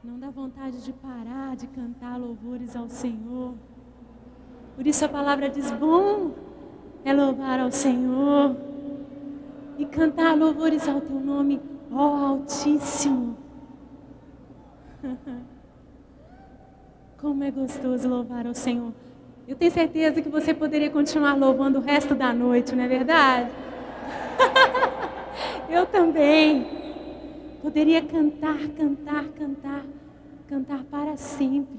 Não dá vontade de parar de cantar louvores ao Senhor. Por isso a palavra diz: bom é louvar ao Senhor e cantar louvores ao teu nome, ó Altíssimo. Como é gostoso louvar ao Senhor. Eu tenho certeza que você poderia continuar louvando o resto da noite, não é verdade? Eu também. Poderia cantar para sempre.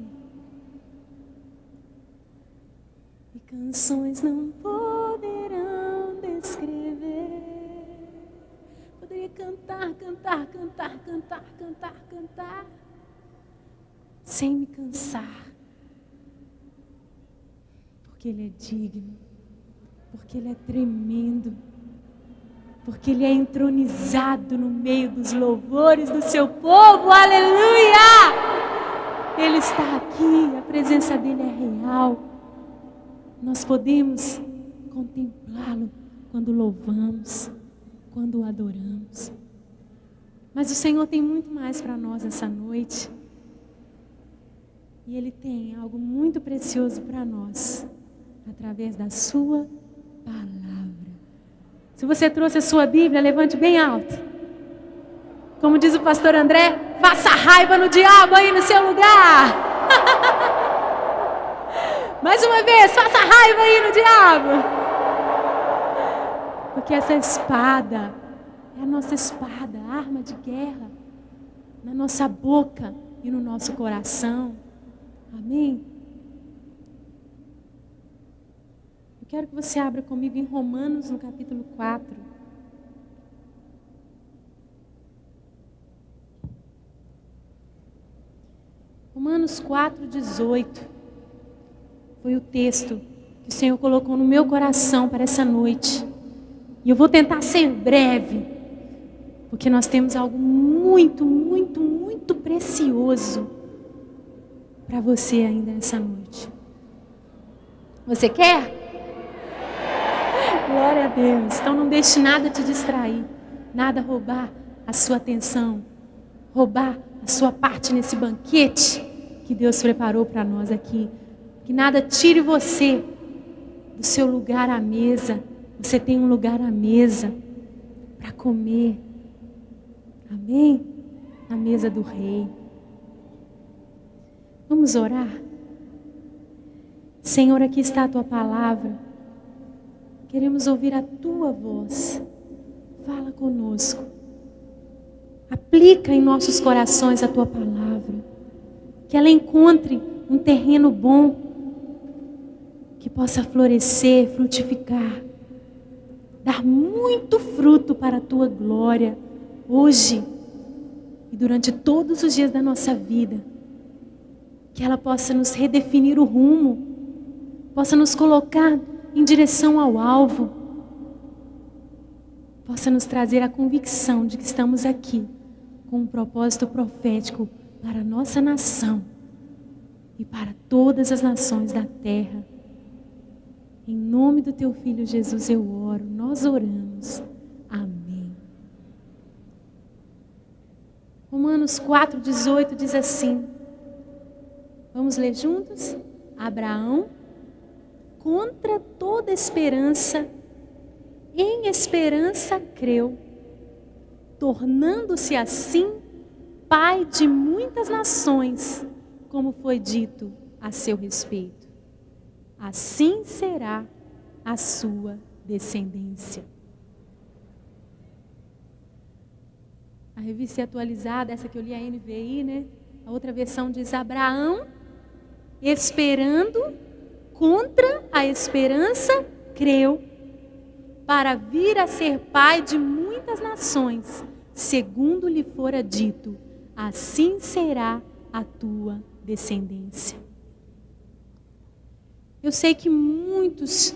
E canções não poderão descrever. Poderia cantar, sem me cansar. Porque Ele é digno, porque Ele é tremendo, porque Ele é entronizado no meio dos louvores do seu povo, aleluia! Ele está aqui, a presença dEle é real. Nós podemos contemplá-lo quando louvamos, quando o adoramos. Mas o Senhor tem muito mais para nós essa noite. E Ele tem algo muito precioso para nós, através da sua palavra. Se você trouxe a sua Bíblia, levante bem alto. Como diz o pastor André, faça raiva no diabo aí no seu lugar. Mais uma vez, faça raiva aí no diabo. Porque essa espada é a nossa espada, a arma de guerra, na nossa boca e no nosso coração. Amém? Eu quero que você abra comigo em Romanos, no capítulo 4. Romanos 4:18. Foi o texto que o Senhor colocou no meu coração para essa noite. E eu vou tentar ser breve, porque nós temos algo muito, muito, muito precioso para você ainda nessa noite. Você quer? Glória a Deus. Então não deixe nada te distrair, nada roubar a sua atenção, roubar a sua parte nesse banquete que Deus preparou para nós aqui. Que nada tire você do seu lugar à mesa. Você tem um lugar à mesa para comer. Amém? Na mesa do Rei. Vamos orar? Senhor, aqui está a Tua palavra. Queremos ouvir a Tua voz. Fala conosco. Aplica em nossos corações a Tua palavra. Que ela encontre um terreno bom, que possa florescer, frutificar, dar muito fruto para a Tua glória, hoje e durante todos os dias da nossa vida. Que ela possa nos redefinir o rumo, possa nos colocar em direção ao alvo, possa nos trazer a convicção de que estamos aqui com um propósito profético para a nossa nação e para todas as nações da terra. Em nome do Teu Filho Jesus eu oro, nós oramos. Amém. Romanos 4:18 diz assim. Vamos ler juntos? Abraão, contra toda esperança, em esperança creu, tornando-se assim pai de muitas nações, como foi dito a seu respeito. Assim será a sua descendência. A revista atualizada, essa que eu li, a NVI, né? A outra versão diz: Abraão, esperando, contra a esperança, creu, para vir a ser pai de muitas nações, segundo lhe fora dito, assim será a tua descendência. Eu sei que muitos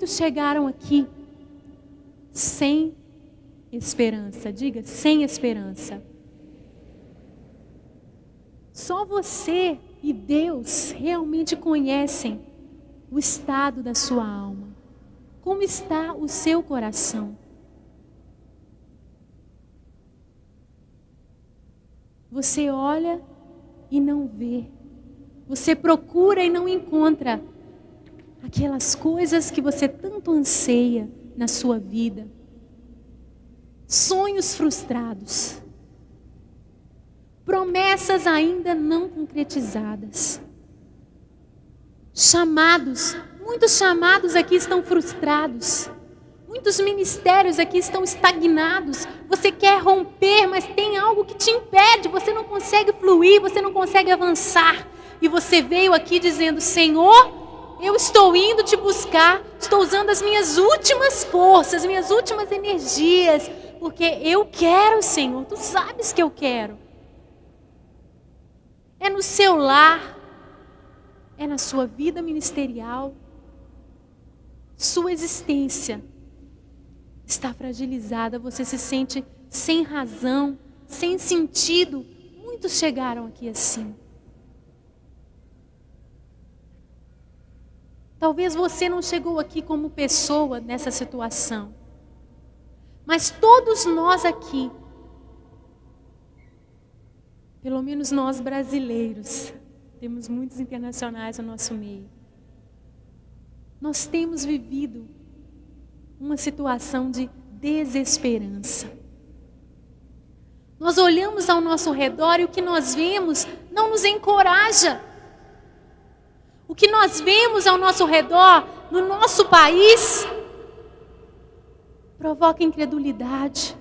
chegaram aqui sem esperança. Diga, sem esperança. Só você e Deus realmente conhecem o estado da sua alma. Como está o seu coração? Você olha e não vê. Você procura e não encontra aquelas coisas que você tanto anseia na sua vida. Sonhos frustrados. Promessas ainda não concretizadas. Chamados, muitos chamados aqui estão frustrados. Muitos ministérios aqui estão estagnados. Você quer romper, mas tem algo que te impede. Você não consegue fluir, você não consegue avançar. E você veio aqui dizendo: Senhor, eu estou indo te buscar. Estou usando as minhas últimas forças, minhas últimas energias. Porque eu quero, Senhor. Tu sabes que eu quero. É no seu lar. É na sua vida ministerial. Sua existência está fragilizada, você se sente sem razão, sem sentido. Muitos chegaram aqui assim. Talvez você não chegou aqui como pessoa nessa situação, mas todos nós aqui, pelo menos nós brasileiros, temos muitos internacionais no nosso meio, nós temos vivido uma situação de desesperança. Nós olhamos ao nosso redor e o que nós vemos não nos encoraja. O que nós vemos ao nosso redor, no nosso país, provoca incredulidade,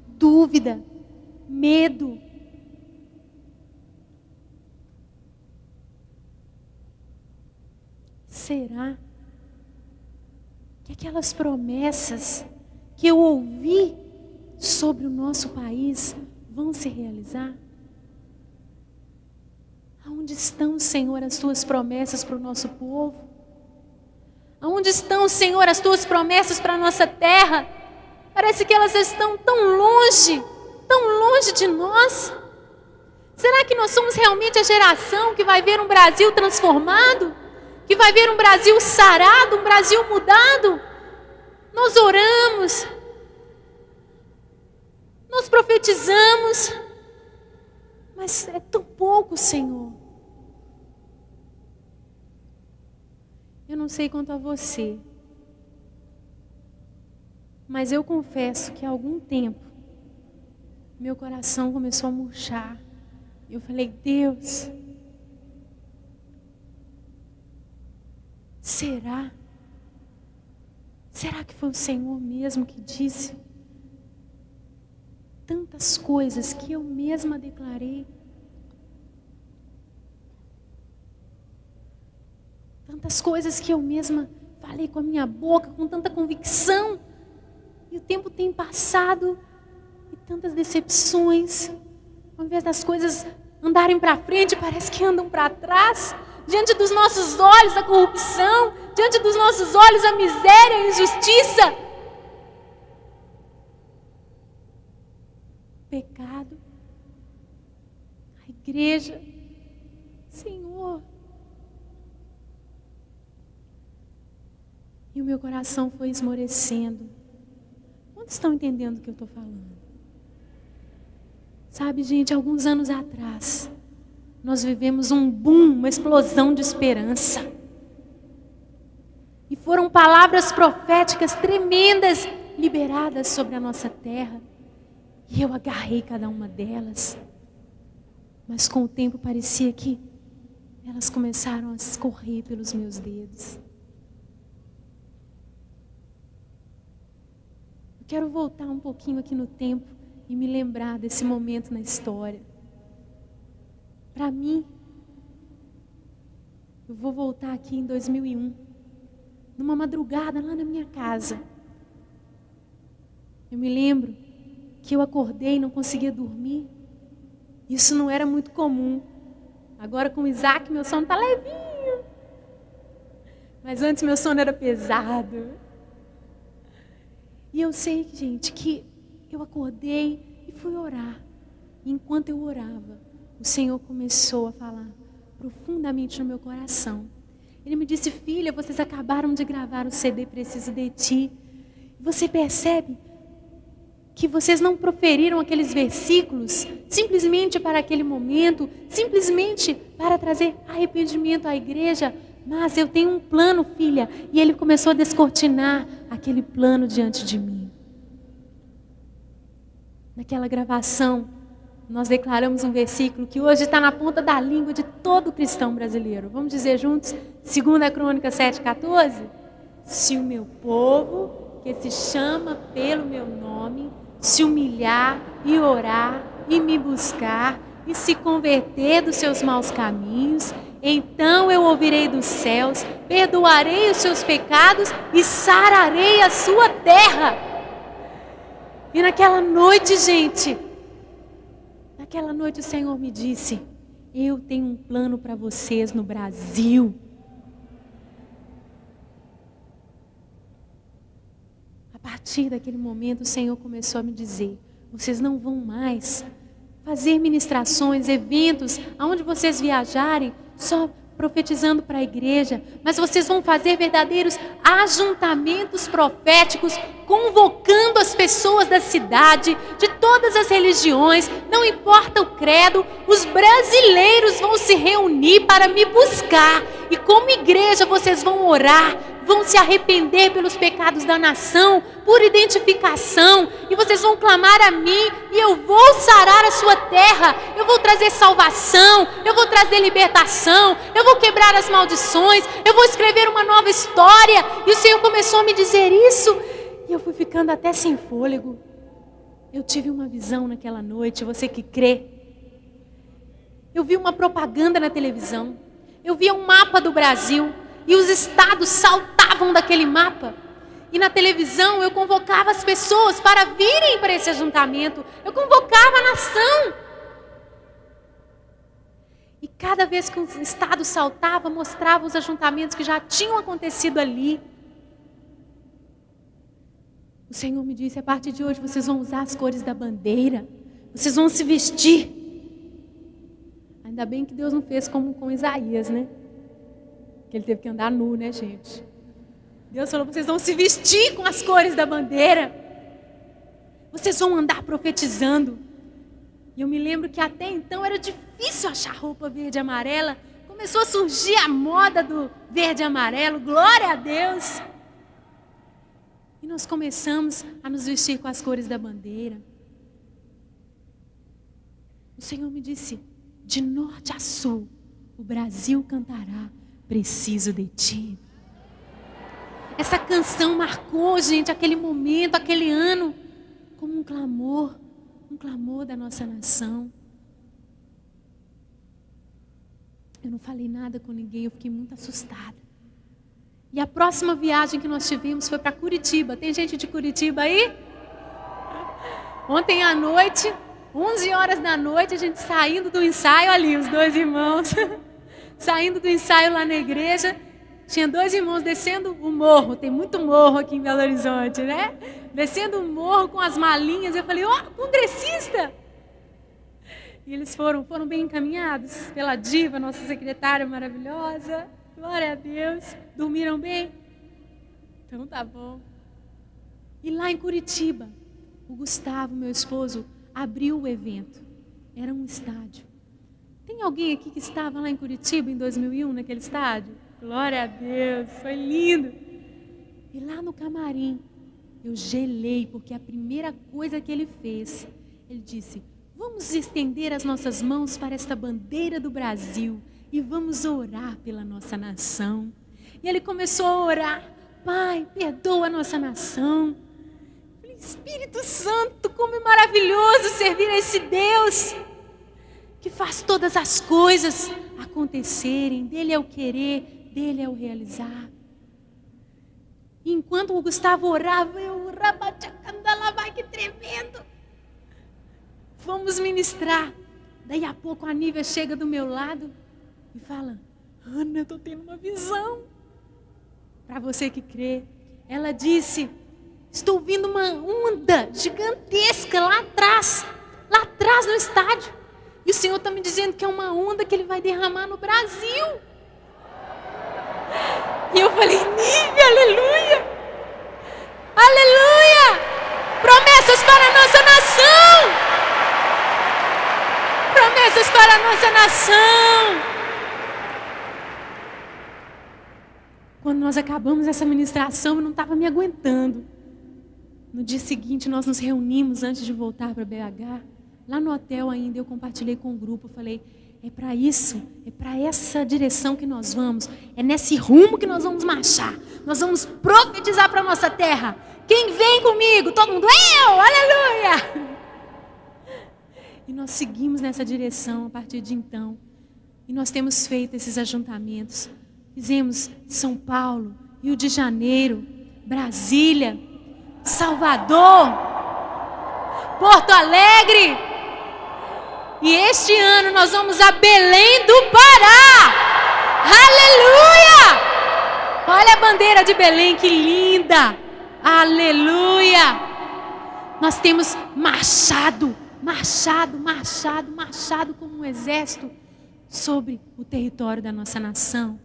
dúvida, medo. Será que aquelas promessas que eu ouvi sobre o nosso país vão se realizar? Aonde estão, Senhor, as tuas promessas para o nosso povo? Aonde estão, Senhor, as tuas promessas para a nossa terra? Parece que elas estão tão longe de nós. Será que nós somos realmente a geração que vai ver um Brasil transformado? Que vai ver um Brasil sarado, um Brasil mudado? Nós oramos, nós profetizamos, mas é tão pouco, Senhor. Eu não sei quanto a você, mas eu confesso que há algum tempo meu coração começou a murchar. Eu falei: Deus, será? Será que foi o Senhor mesmo que disse tantas coisas que eu mesma declarei? Tantas coisas que eu mesma falei com a minha boca, com tanta convicção. E o tempo tem passado e tantas decepções. Ao invés das coisas andarem para frente, parece que andam para trás. Diante dos nossos olhos a corrupção, diante dos nossos olhos a miséria, a injustiça. Pecado. A igreja. Senhor. E o meu coração foi esmorecendo. Quantos estão entendendo o que eu estou falando? Sabe, gente, alguns anos atrás, nós vivemos um boom, uma explosão de esperança. E foram palavras proféticas tremendas liberadas sobre a nossa terra. E eu agarrei cada uma delas. Mas com o tempo parecia que elas começaram a escorrer pelos meus dedos. Eu quero voltar um pouquinho aqui no tempo e me lembrar desse momento na história. Para mim, eu vou voltar aqui em 2001, numa madrugada lá na minha casa. Eu me lembro que eu acordei e não conseguia dormir. Isso não era muito comum. Agora com o Isaac meu sono está levinho. Mas antes meu sono era pesado. E eu sei, gente, que eu acordei e fui orar. E enquanto eu orava, o Senhor começou a falar profundamente no meu coração. Ele me disse: filha, vocês acabaram de gravar o CD Preciso de Ti. Você percebe que vocês não proferiram aqueles versículos simplesmente para aquele momento, simplesmente para trazer arrependimento à igreja. Mas eu tenho um plano, filha. E ele começou a descortinar aquele plano diante de mim. Naquela gravação, nós declaramos um versículo que hoje está na ponta da língua de todo cristão brasileiro. Vamos dizer juntos? 2 Crônicas 7,14. Se o meu povo, que se chama pelo meu nome, se humilhar e orar e me buscar e se converter dos seus maus caminhos, então eu ouvirei dos céus, perdoarei os seus pecados e sararei a sua terra. E naquela noite, gente, naquela noite o Senhor me disse: eu tenho um plano para vocês no Brasil. A partir daquele momento o Senhor começou a me dizer: vocês não vão mais fazer ministrações, eventos, aonde vocês viajarem, só profetizando para a igreja, mas vocês vão fazer verdadeiros ajuntamentos proféticos, convocando as pessoas da cidade, de todas as religiões, não importa o credo, os brasileiros vão se reunir para me buscar, e como igreja vocês vão orar, vão se arrepender pelos pecados da nação, por identificação, e vocês vão clamar a mim, e eu vou sarar a sua terra, eu vou trazer salvação, eu vou trazer libertação, eu vou quebrar as maldições, eu vou escrever uma nova história. E o Senhor começou a me dizer isso, e eu fui ficando até sem fôlego. Eu tive uma visão naquela noite, você que crê. Eu vi uma propaganda na televisão, eu via um mapa do Brasil, e os estados saltavam daquele mapa. E na televisão eu convocava as pessoas para virem para esse ajuntamento. Eu convocava a nação. E cada vez que um estado saltava, mostrava os ajuntamentos que já tinham acontecido ali. O Senhor me disse: a partir de hoje vocês vão usar as cores da bandeira. Vocês vão se vestir. Ainda bem que Deus não fez como com Isaías, né? Que ele teve que andar nu, né, gente? Deus falou: vocês vão se vestir com as cores da bandeira. Vocês vão andar profetizando. E eu me lembro que até então era difícil achar roupa verde e amarela. Começou a surgir a moda do verde e amarelo. Glória a Deus! E nós começamos a nos vestir com as cores da bandeira. O Senhor me disse: de norte a sul, o Brasil cantará: preciso de ti. Essa canção marcou, gente, aquele momento, aquele ano, como um clamor da nossa nação. Eu não falei nada com ninguém, eu fiquei muito assustada. E a próxima viagem que nós tivemos foi para Curitiba. Tem gente de Curitiba aí? Ontem à noite, 11 horas da noite, a gente saindo do ensaio ali, os dois irmãos, saindo do ensaio lá na igreja, tinha dois irmãos descendo o morro, tem muito morro aqui em Belo Horizonte, né? Descendo o morro com as malinhas, eu falei: congressista! E eles foram bem encaminhados pela Diva, nossa secretária maravilhosa, glória a Deus. Dormiram bem? Então tá bom. E lá em Curitiba, o Gustavo, meu esposo, abriu o evento, era um estádio. Tem alguém aqui que estava lá em Curitiba em 2001, naquele estádio? Glória a Deus, foi lindo. E lá no camarim, eu gelei, porque a primeira coisa que ele fez, ele disse: vamos estender as nossas mãos para esta bandeira do Brasil e vamos orar pela nossa nação. E ele começou a orar: Pai, perdoa a nossa nação. Espírito Santo, como é maravilhoso servir a esse Deus que faz todas as coisas acontecerem. Dele é o querer, dele é o realizar. E enquanto o Gustavo orava, eu vai que tremendo. Vamos ministrar. Daí a pouco a Nívia chega do meu lado e fala: Ana, eu estou tendo uma visão. Para você que crê, ela disse: estou vendo uma onda gigantesca lá atrás no estádio. E o Senhor está me dizendo que é uma onda que Ele vai derramar no Brasil. E eu falei: Nívia, aleluia! Aleluia! Promessas para a nossa promessas para a nossa nação. Quando nós acabamos essa ministração, eu não estava me aguentando. No dia seguinte, nós nos reunimos antes de voltar para BH. Lá no hotel ainda, eu compartilhei com o grupo. Eu falei, é para isso, é para essa direção que nós vamos. É nesse rumo que nós vamos marchar. Nós vamos profetizar para a nossa terra. Quem vem comigo? Todo mundo, eu! Aleluia! E nós seguimos nessa direção a partir de então. E nós temos feito esses ajuntamentos. Fizemos São Paulo, Rio de Janeiro, Brasília, Salvador, Porto Alegre. E este ano nós vamos a Belém do Pará. Aleluia! Olha a bandeira de Belém, que linda! Aleluia! Nós temos marchado como um exército sobre o território da nossa nação.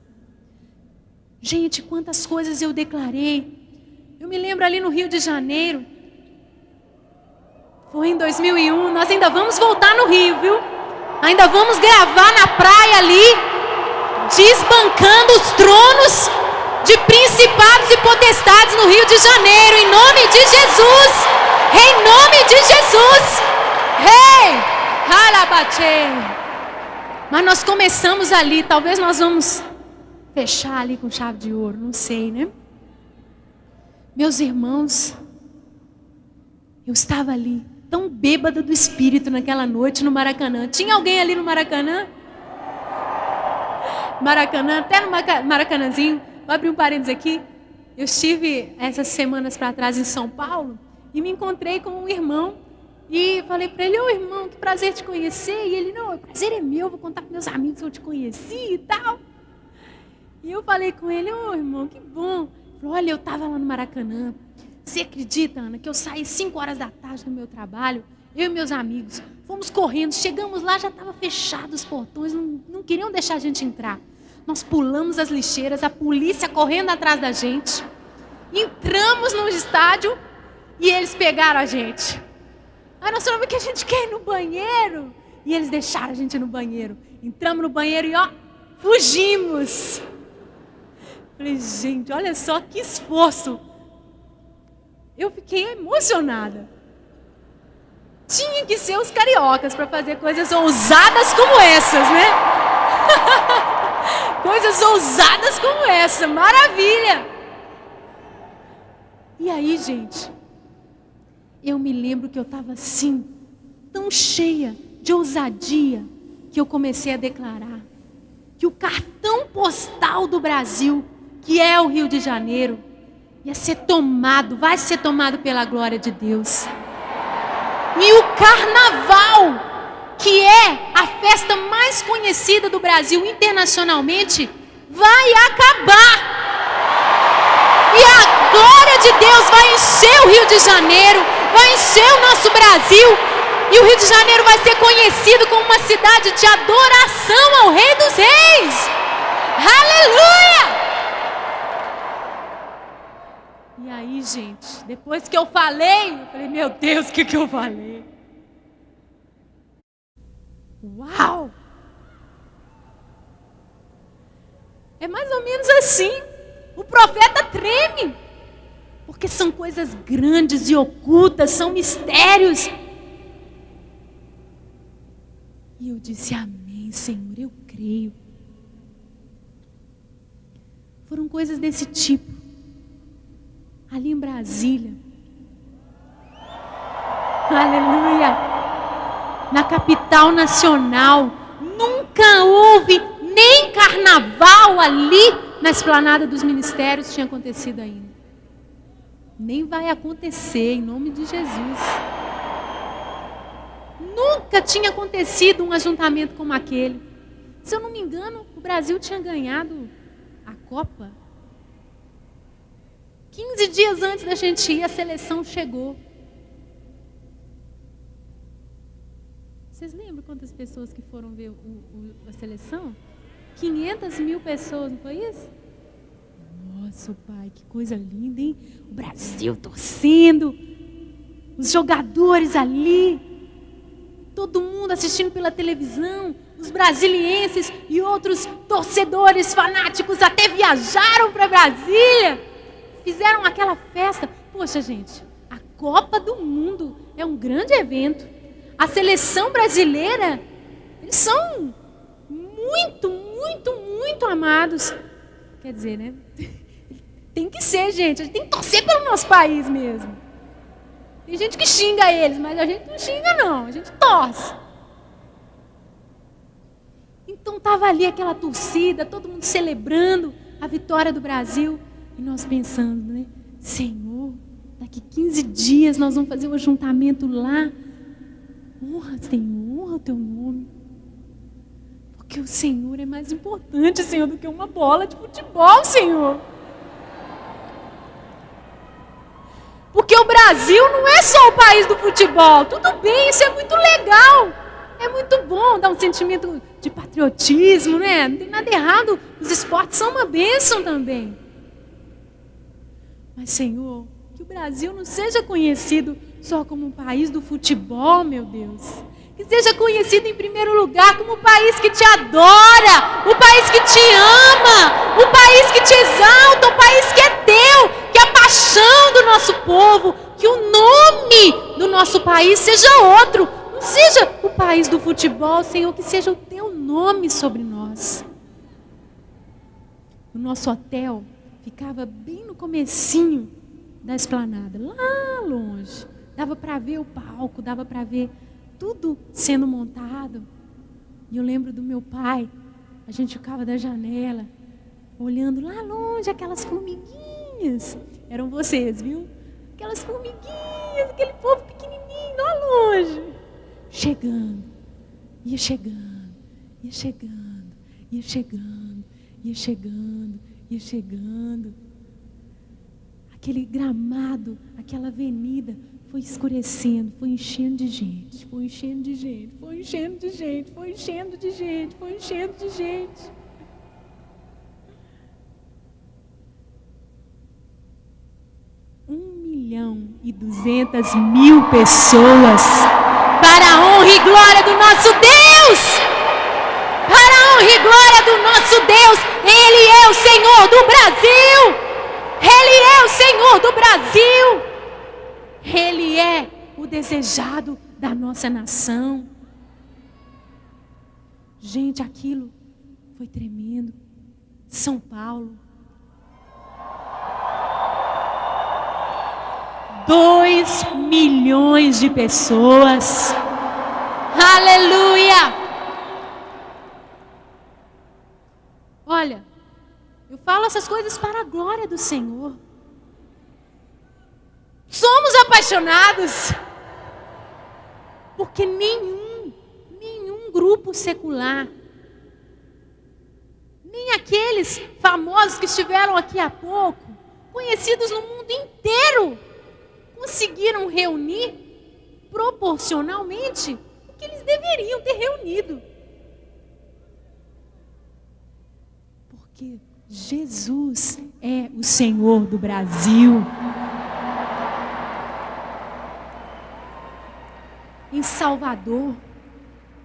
Gente, quantas coisas eu declarei. Eu me lembro ali no Rio de Janeiro. Foi em 2001. Nós ainda vamos voltar no Rio, viu? Ainda vamos gravar na praia ali, desbancando os tronos de principados e potestades no Rio de Janeiro. Em nome de Jesus. Em nome de Jesus. Rei! Halabate! Mas nós começamos ali. Talvez nós vamos fechar ali com chave de ouro, não sei, né? Meus irmãos, eu estava ali, tão bêbada do Espírito naquela noite no Maracanã. Tinha alguém ali no Maracanã? Maracanã, até no Maracanãzinho. Vou abrir um parênteses aqui. Eu estive essas semanas para trás em São Paulo e me encontrei com um irmão e falei para ele, ô irmão, que prazer te conhecer. E ele, não, o prazer é meu, vou contar para meus amigos que eu te conheci e tal. E eu falei com ele, ô irmão, que bom. Ele falou, olha, eu estava lá no Maracanã. Você acredita, Ana, que eu saí 5 horas da tarde do meu trabalho, eu e meus amigos, fomos correndo, chegamos lá, já estava fechado os portões, não queriam deixar a gente entrar. Nós pulamos as lixeiras, a polícia correndo atrás da gente. Entramos no estádio e eles pegaram a gente. Aí nós falamos que a gente quer ir no banheiro. E eles deixaram a gente no banheiro. Entramos no banheiro e fugimos. Falei, gente, olha só que esforço. Eu fiquei emocionada. Tinha que ser os cariocas para fazer coisas ousadas como essas, né? Coisas ousadas como essa, maravilha! E aí, gente, eu me lembro que eu estava assim, tão cheia de ousadia, que eu comecei a declarar que o cartão postal do Brasil, que é o Rio de Janeiro, ia ser tomado, vai ser tomado pela glória de Deus. E o carnaval, que é a festa mais conhecida do Brasil internacionalmente, vai acabar. E a glória de Deus vai encher o Rio de Janeiro, vai encher o nosso Brasil. E o Rio de Janeiro vai ser conhecido como uma cidade de adoração ao Rei dos Reis. Aleluia! E aí, gente, depois que eu falei, meu Deus, o que eu falei? Uau! É mais ou menos assim. O profeta treme. Porque são coisas grandes e ocultas, são mistérios. E eu disse, amém, Senhor, eu creio. Foram coisas desse tipo. Ali em Brasília. Aleluia. Na capital nacional. Nunca houve nem carnaval ali na esplanada dos ministérios tinha acontecido ainda. Nem vai acontecer, em nome de Jesus. Nunca tinha acontecido um ajuntamento como aquele. Se eu não me engano, o Brasil tinha ganhado a Copa. 15 dias antes da gente ir, a seleção chegou. Vocês lembram quantas pessoas que foram ver a seleção? 500 mil pessoas, não foi isso? Nossa, pai, que coisa linda, hein? O Brasil torcendo, os jogadores ali. todo mundo assistindo pela televisão, os brasilienses e outros torcedores fanáticos até viajaram para Brasília, fizeram aquela festa. Poxa, gente, a Copa do Mundo é um grande evento. A seleção brasileira, eles são muito, muito, muito amados. Quer dizer, né? Tem que ser, gente. A gente tem que torcer pelo nosso país mesmo. Tem gente que xinga eles, mas a gente não xinga, não. A gente torce. Então estava ali aquela torcida, todo mundo celebrando a vitória do Brasil. E nós pensando, né? Senhor, daqui 15 dias nós vamos fazer um ajuntamento lá. Honra, Senhor, honra o teu nome. Porque o Senhor é mais importante, Senhor, do que uma bola de futebol, Senhor. Porque o Brasil não é só o país do futebol. Tudo bem, isso é muito legal. É muito bom, dá um sentimento de patriotismo, né? Não tem nada errado. Os esportes são uma bênção também. Mas, Senhor, que o Brasil não seja conhecido só como um país do futebol, meu Deus. Que seja conhecido em primeiro lugar como um país que te adora, um país que te ama, um país que te exalta, um país que é teu, que é a paixão do nosso povo, que o nome do nosso país seja outro, não seja o país do futebol, Senhor, que seja o teu nome sobre nós. O nosso hotel ficava bem no comecinho da esplanada, lá longe. Dava para ver o palco, dava para ver tudo sendo montado. E eu lembro do meu pai, a gente ficava da janela, olhando lá longe aquelas formiguinhas. Eram vocês, viu? Aquelas formiguinhas, aquele povo pequenininho, lá longe. Chegando, ia chegando, ia chegando, ia chegando, ia chegando, ia chegando. Aquele gramado, aquela avenida foi escurecendo, foi enchendo de gente, foi enchendo de gente, foi enchendo de gente, foi enchendo de gente, foi enchendo de gente. $1.200.000 pessoas, para a honra e glória do nosso Deus! Para a honra e glória do nosso Deus! Ele é o Senhor do Brasil! Ele é o Senhor do Brasil! Ele é o desejado da nossa nação. Gente, aquilo foi tremendo. São Paulo. 2 milhões de pessoas. Aleluia! Olha, eu falo essas coisas para a glória do Senhor. Somos apaixonados, porque nenhum grupo secular, nem aqueles famosos que estiveram aqui há pouco, conhecidos no mundo inteiro, conseguiram reunir proporcionalmente o que eles deveriam ter reunido. Porque Jesus é o Senhor do Brasil. Em Salvador,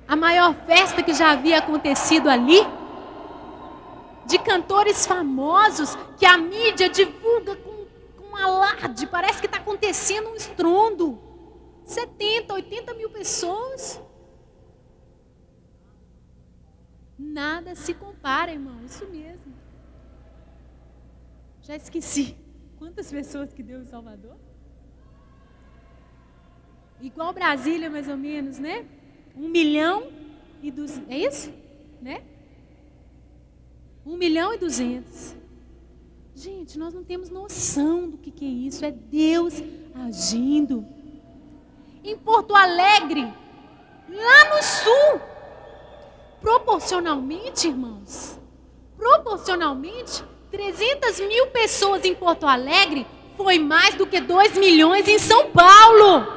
a maior festa que já havia acontecido ali, de cantores famosos que a mídia divulga com alarde, parece que está acontecendo um estrondo. 70, 80 mil pessoas. Nada se compara, irmão, isso mesmo. Já esqueci quantas pessoas que deu em Salvador? Igual Brasília, mais ou menos, né? 1.200.000, é isso? Né? 1.200.000. Gente, nós não temos noção do que é isso. É Deus agindo. Em Porto Alegre, lá no sul, proporcionalmente, irmãos, 300 mil pessoas em Porto Alegre foi mais do que 2 milhões em São Paulo.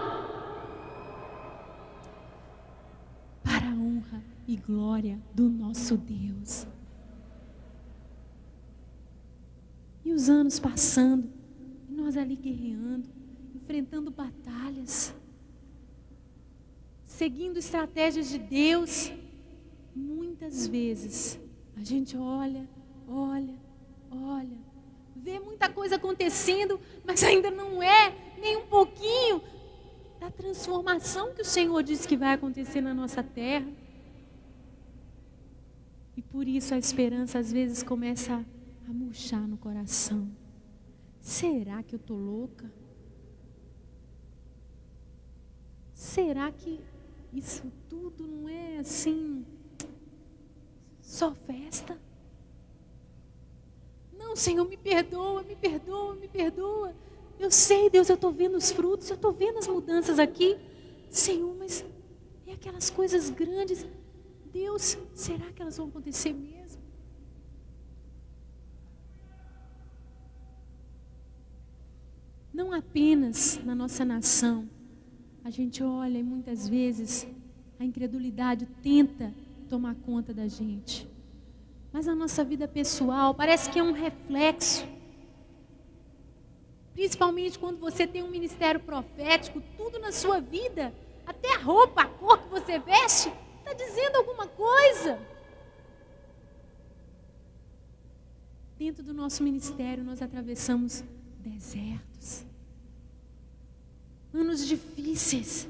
E glória do nosso Deus. E os anos passando, e nós ali guerreando, enfrentando batalhas. seguindo estratégias de Deus. Muitas vezes a gente olha, vê muita coisa acontecendo, mas ainda não é nem um pouquinho da transformação que o Senhor disse que vai acontecer na nossa terra. E por isso a esperança às vezes começa a murchar no coração. Será que eu estou louca? Será que isso tudo não é assim, só festa? Não, Senhor, me perdoa. Eu sei, Deus, eu estou vendo os frutos, eu estou vendo as mudanças aqui. Senhor, mas e aquelas coisas grandes? Deus, será que elas vão acontecer mesmo? Não apenas na nossa nação, a gente olha e muitas vezes a incredulidade tenta tomar conta da gente. Mas na nossa vida pessoal parece que é um reflexo. Principalmente quando você tem um ministério profético, tudo na sua vida, até a roupa, a cor que você veste, está dizendo alguma coisa. Dentro do nosso ministério nós atravessamos desertos, anos difíceis,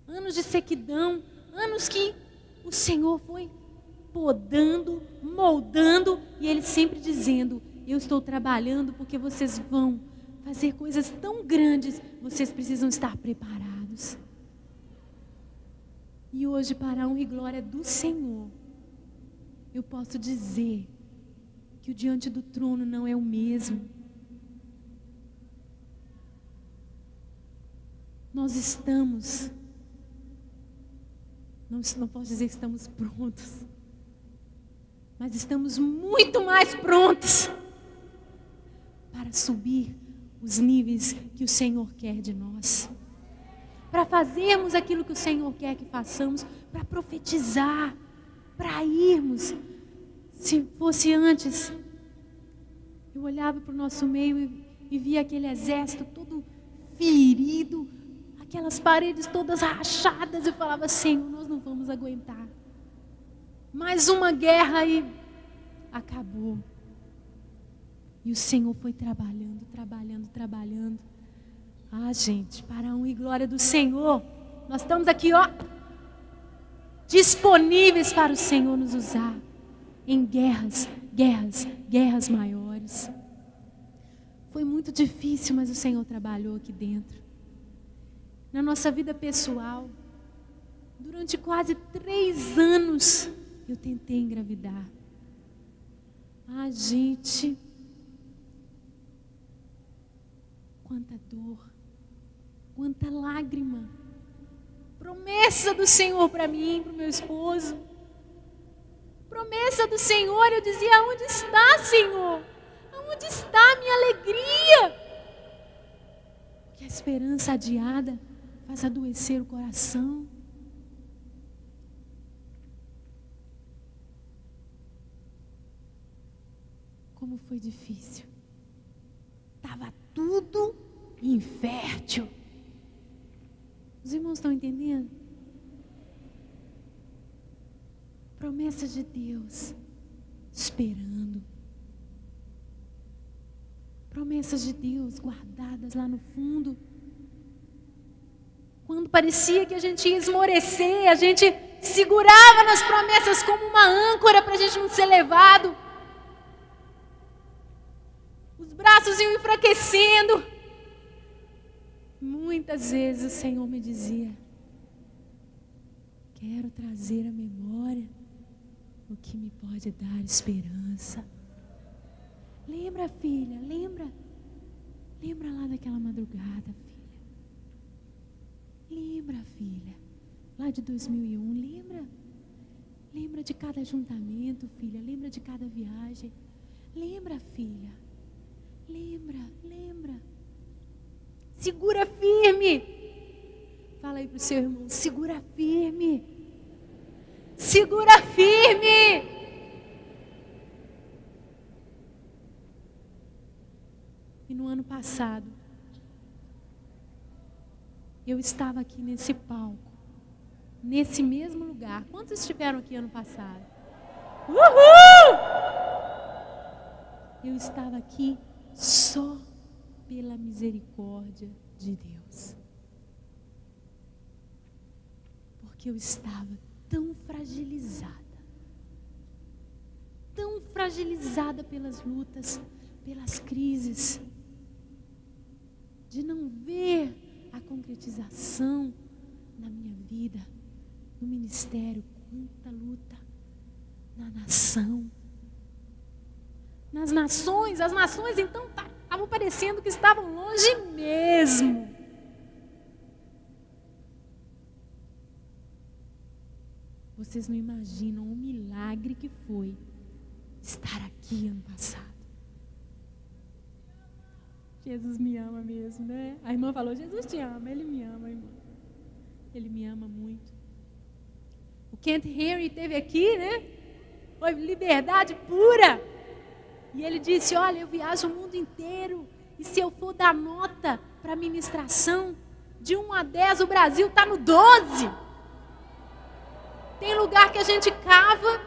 anos de sequidão, anos que o Senhor foi podando, moldando, e Ele sempre dizendo: eu estou trabalhando porque vocês vão fazer coisas tão grandes, vocês precisam estar preparados. E hoje, para a honra e glória do Senhor, eu posso dizer que o diante do trono não é o mesmo. Nós estamos, não posso dizer que estamos prontos, mas estamos muito mais prontos para subir os níveis que o Senhor quer de nós, para fazermos aquilo que o Senhor quer que façamos, para profetizar, para irmos. Se fosse antes, eu olhava para o nosso meio e via aquele exército todo ferido, aquelas paredes todas rachadas, eu falava: Senhor, nós não vamos aguentar. Mais uma guerra e acabou. E o Senhor foi trabalhando. Ah, gente, para a honra e glória do Senhor, nós estamos aqui, disponíveis para o Senhor nos usar em guerras maiores. Foi muito difícil, mas o Senhor trabalhou aqui dentro. Na nossa vida pessoal, durante quase 3 anos, eu tentei engravidar. Ah, gente, quanta dor, quanta lágrima. Promessa do Senhor para mim, para o meu esposo. Promessa do Senhor, eu dizia: onde está, Senhor? Onde está a minha alegria? Que a esperança adiada faz adoecer o coração. Como foi difícil. Estava tudo infértil. Os irmãos estão entendendo? Promessas de Deus, esperando. Promessas de Deus guardadas lá no fundo. Quando parecia que a gente ia esmorecer, a gente segurava nas promessas como uma âncora para a gente não ser levado. Os braços iam enfraquecendo. Muitas vezes o Senhor me dizia: quero trazer à memória o que me pode dar esperança. Lembra, filha, lembra lá daquela madrugada, filha. Lembra, filha, lá de 2001, lembra de cada ajuntamento, filha, lembra de cada viagem. Lembra, filha, lembra. Segura firme. Fala aí pro seu irmão: segura firme. Segura firme. E no ano passado, eu estava aqui nesse palco, nesse mesmo lugar. Quantos estiveram aqui ano passado? Uhul! Eu estava aqui só pela misericórdia de Deus. Porque eu estava tão fragilizada pelas lutas, pelas crises, de não ver a concretização na minha vida, no ministério. Quanta luta na nação. Nas nações, as nações então estavam parecendo que estavam longe mesmo. Vocês não imaginam o milagre que foi estar aqui ano passado. Jesus me ama mesmo, né? A irmã falou, Jesus te ama, Ele me ama, irmã. Ele me ama muito. O Kent Henry esteve aqui, né? Foi liberdade pura. E ele disse, olha, eu viajo o mundo inteiro. E se eu for dar nota para a ministração, de 1 a 10, o Brasil está no 12. Tem lugar que a gente cava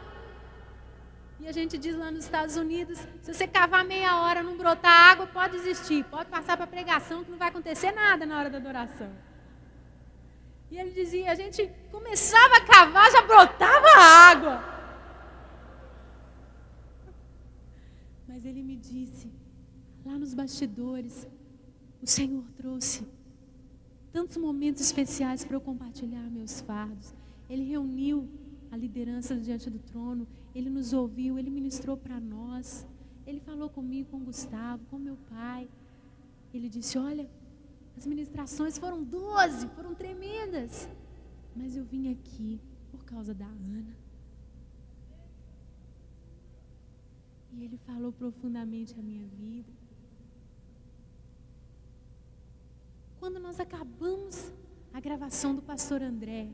e a gente diz lá nos Estados Unidos, se você cavar meia hora não brotar água, pode desistir, pode passar para a pregação que não vai acontecer nada na hora da adoração. E ele dizia, a gente começava a cavar, já brotava água. Mas ele me disse, lá nos bastidores, o Senhor trouxe tantos momentos especiais para eu compartilhar meus fardos. Ele reuniu a liderança diante do trono, Ele nos ouviu, Ele ministrou para nós, Ele falou comigo, com o Gustavo, com meu pai. Ele disse, olha, as ministrações foram 12, foram tremendas, mas eu vim aqui por causa da Ana. E Ele falou profundamente a minha vida. Quando nós acabamos a gravação do pastor André,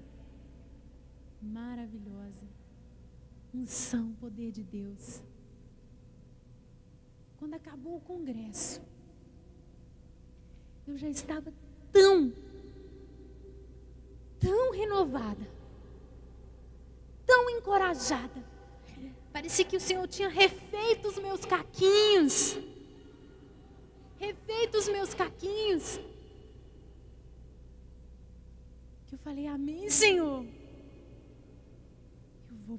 maravilhosa, unção, poder de Deus. Quando acabou o congresso, eu já estava tão renovada, tão encorajada. Parecia que o Senhor tinha refeito os meus caquinhos. Que eu falei, amém, Senhor. Eu vou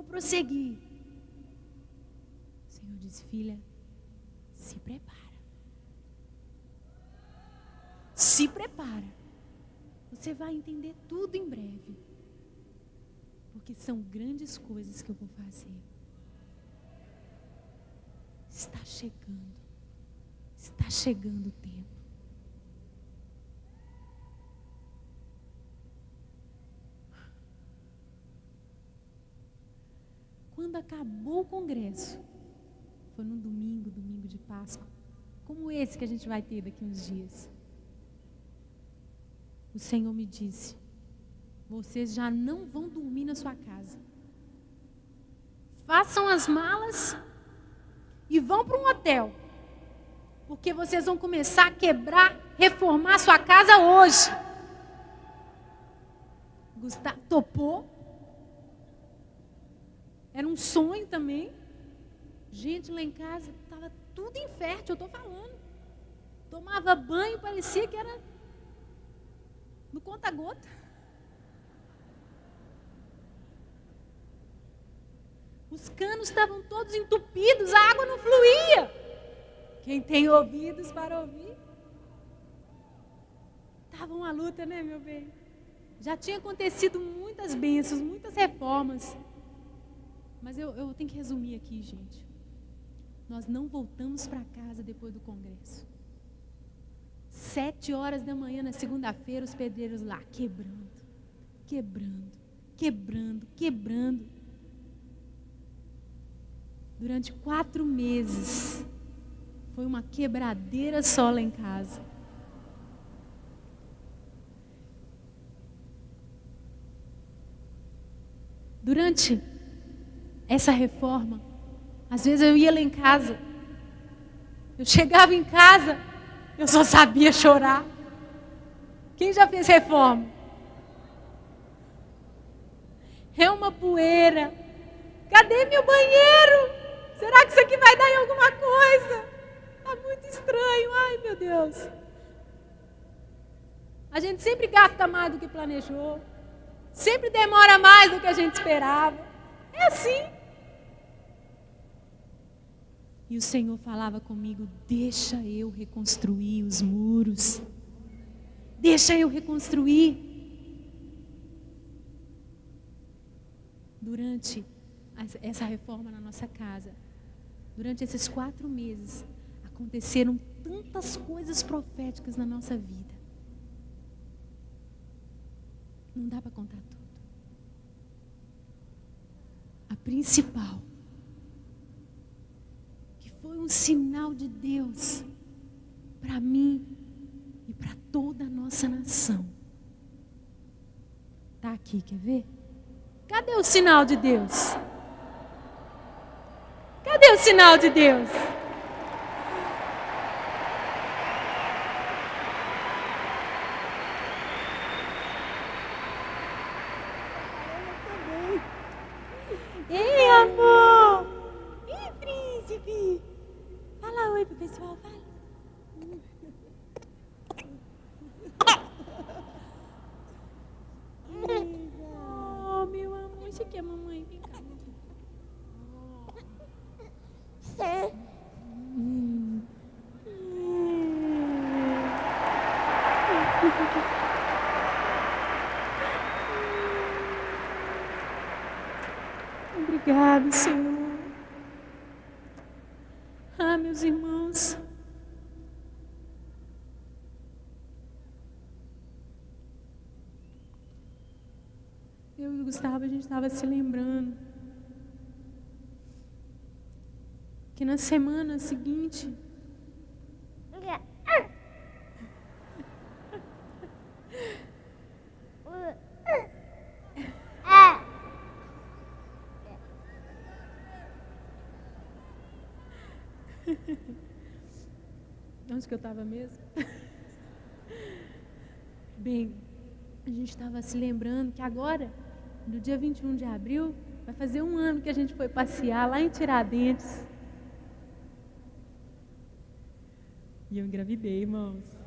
prosseguir. O Senhor disse, filha, se prepara. Você vai entender tudo em breve. Porque são grandes coisas que eu vou fazer. Está chegando o tempo. Quando acabou o congresso, foi num domingo de Páscoa, como esse que a gente vai ter daqui uns dias. O Senhor me disse, vocês já não vão dormir na sua casa. Façam as malas e vão para um hotel, porque vocês vão começar a quebrar, reformar a sua casa hoje. Gustavo topou. Era um sonho também. Gente, lá em casa estava tudo infértil, eu estou falando. Tomava banho, parecia que era no conta-gota. Os canos estavam todos entupidos, a água não fluía. Quem tem ouvidos para ouvir. Estava uma luta, né, meu bem? Já tinha acontecido muitas bênçãos, muitas reformas. Mas eu tenho que resumir aqui, gente. Nós não voltamos para casa depois do congresso. 7h da manhã na segunda-feira, os pedreiros lá quebrando. Durante 4 meses, foi uma quebradeira só lá em casa. Durante essa reforma, às vezes eu ia lá em casa, eu chegava em casa, eu só sabia chorar. Quem já fez reforma? É uma poeira. Cadê meu banheiro? Será que isso aqui vai dar em alguma coisa? Está muito estranho. Ai, meu Deus. A gente sempre gasta mais do que planejou. Sempre demora mais do que a gente esperava. É assim. E o Senhor falava comigo: deixa eu reconstruir os muros. Deixa eu reconstruir. Durante essa reforma na nossa casa, durante esses 4 meses, aconteceram tantas coisas proféticas na nossa vida. Não dá para contar tudo. A principal, que foi um sinal de Deus para mim e para toda a nossa nação, está aqui, quer ver? Cadê o sinal de Deus? Cadê o sinal de Deus? Ei, amor! Ih, príncipe! Fala oi pro pessoal, fala. Oh, meu amor, isso aqui é mamãe, vem cá. Obrigado, Senhor. Ah, meus irmãos. Eu e o Gustavo, a gente estava se lembrando que na semana seguinte onde que eu estava mesmo? Bem, a gente estava se lembrando que agora, no dia 21 de abril, vai fazer 1 ano que a gente foi passear lá em Tiradentes. E eu engravidei, irmãos.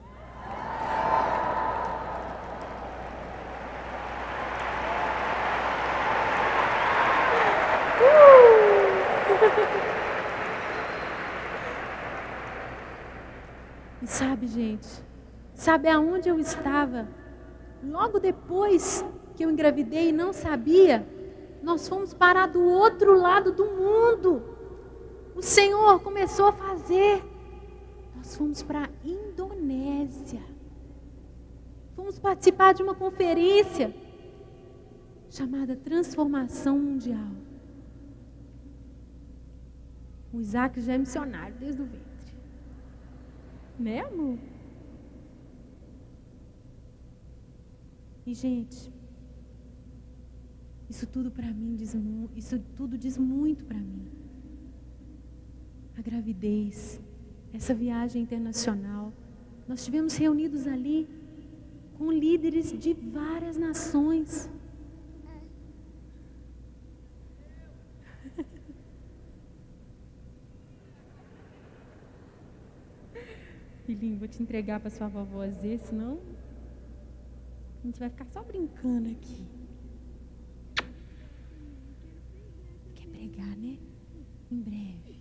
E sabe, gente, sabe aonde eu estava? Logo depois que eu engravidei e não sabia, nós fomos parar do outro lado do mundo. O Senhor começou a fazer. Nós fomos para a Indonésia. Fomos participar de uma conferência chamada Transformação Mundial. O Isaac já é missionário desde o ventre. Né, amor? E, gente, isso tudo para mim isso tudo diz muito para mim. A gravidez, essa viagem internacional, nós estivemos reunidos ali com líderes de várias nações. Filhinho, vou te entregar para sua vovó Zê, senão a gente vai ficar só brincando aqui. Quer pregar, né? Em breve.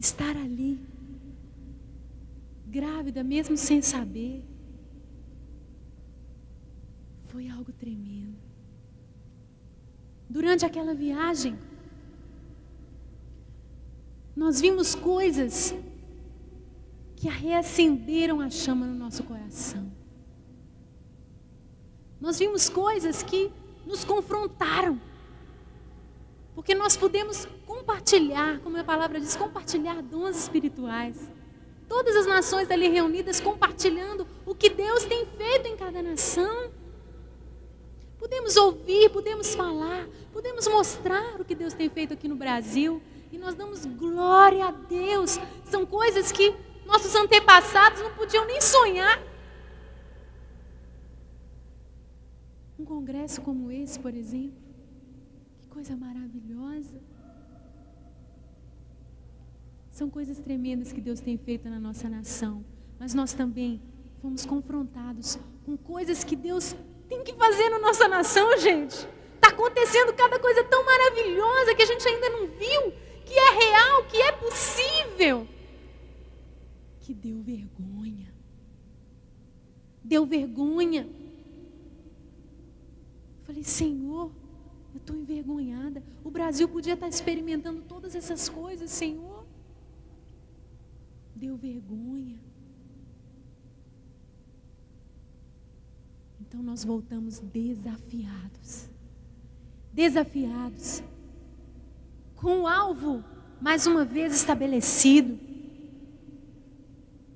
Estar ali, grávida mesmo sem saber, foi algo tremendo. Durante aquela viagem, nós vimos coisas que reacenderam a chama no nosso coração. Nós vimos coisas que nos confrontaram. Porque nós pudemos compartilhar, como a palavra diz, compartilhar dons espirituais. Todas as nações ali reunidas compartilhando o que Deus tem feito em cada nação. Podemos ouvir, podemos falar, podemos mostrar o que Deus tem feito aqui no Brasil. E nós damos glória a Deus. São coisas que nossos antepassados não podiam nem sonhar. Um congresso como esse, por exemplo, que coisa maravilhosa. São coisas tremendas que Deus tem feito na nossa nação, mas nós também fomos confrontados com coisas que Deus tem que fazer na nossa nação, gente. Está acontecendo cada coisa tão maravilhosa que a gente ainda não viu, que é real, que é possível, que deu vergonha. Deu vergonha. Falei, Senhor, eu estou envergonhada. O Brasil podia estar experimentando todas essas coisas, Senhor. Deu vergonha. Então nós voltamos desafiados. Desafiados. Com o alvo, mais uma vez, estabelecido.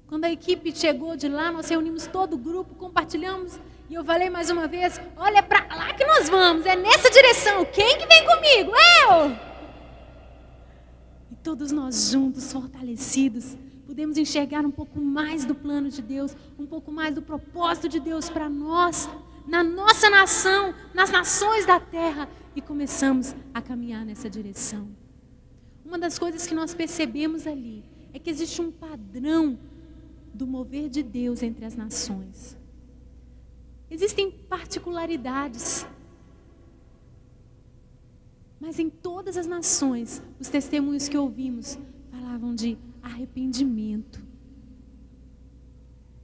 Quando a equipe chegou de lá, nós reunimos todo o grupo, compartilhamos. E eu falei mais uma vez, olha para lá que nós vamos, é nessa direção. Quem que vem comigo? Eu! E todos nós juntos, fortalecidos, podemos enxergar um pouco mais do plano de Deus, um pouco mais do propósito de Deus para nós, na nossa nação, nas nações da terra, e começamos a caminhar nessa direção. Uma das coisas que nós percebemos ali é que existe um padrão do mover de Deus entre as nações. Existem particularidades, mas em todas as nações, os testemunhos que ouvimos falavam de arrependimento,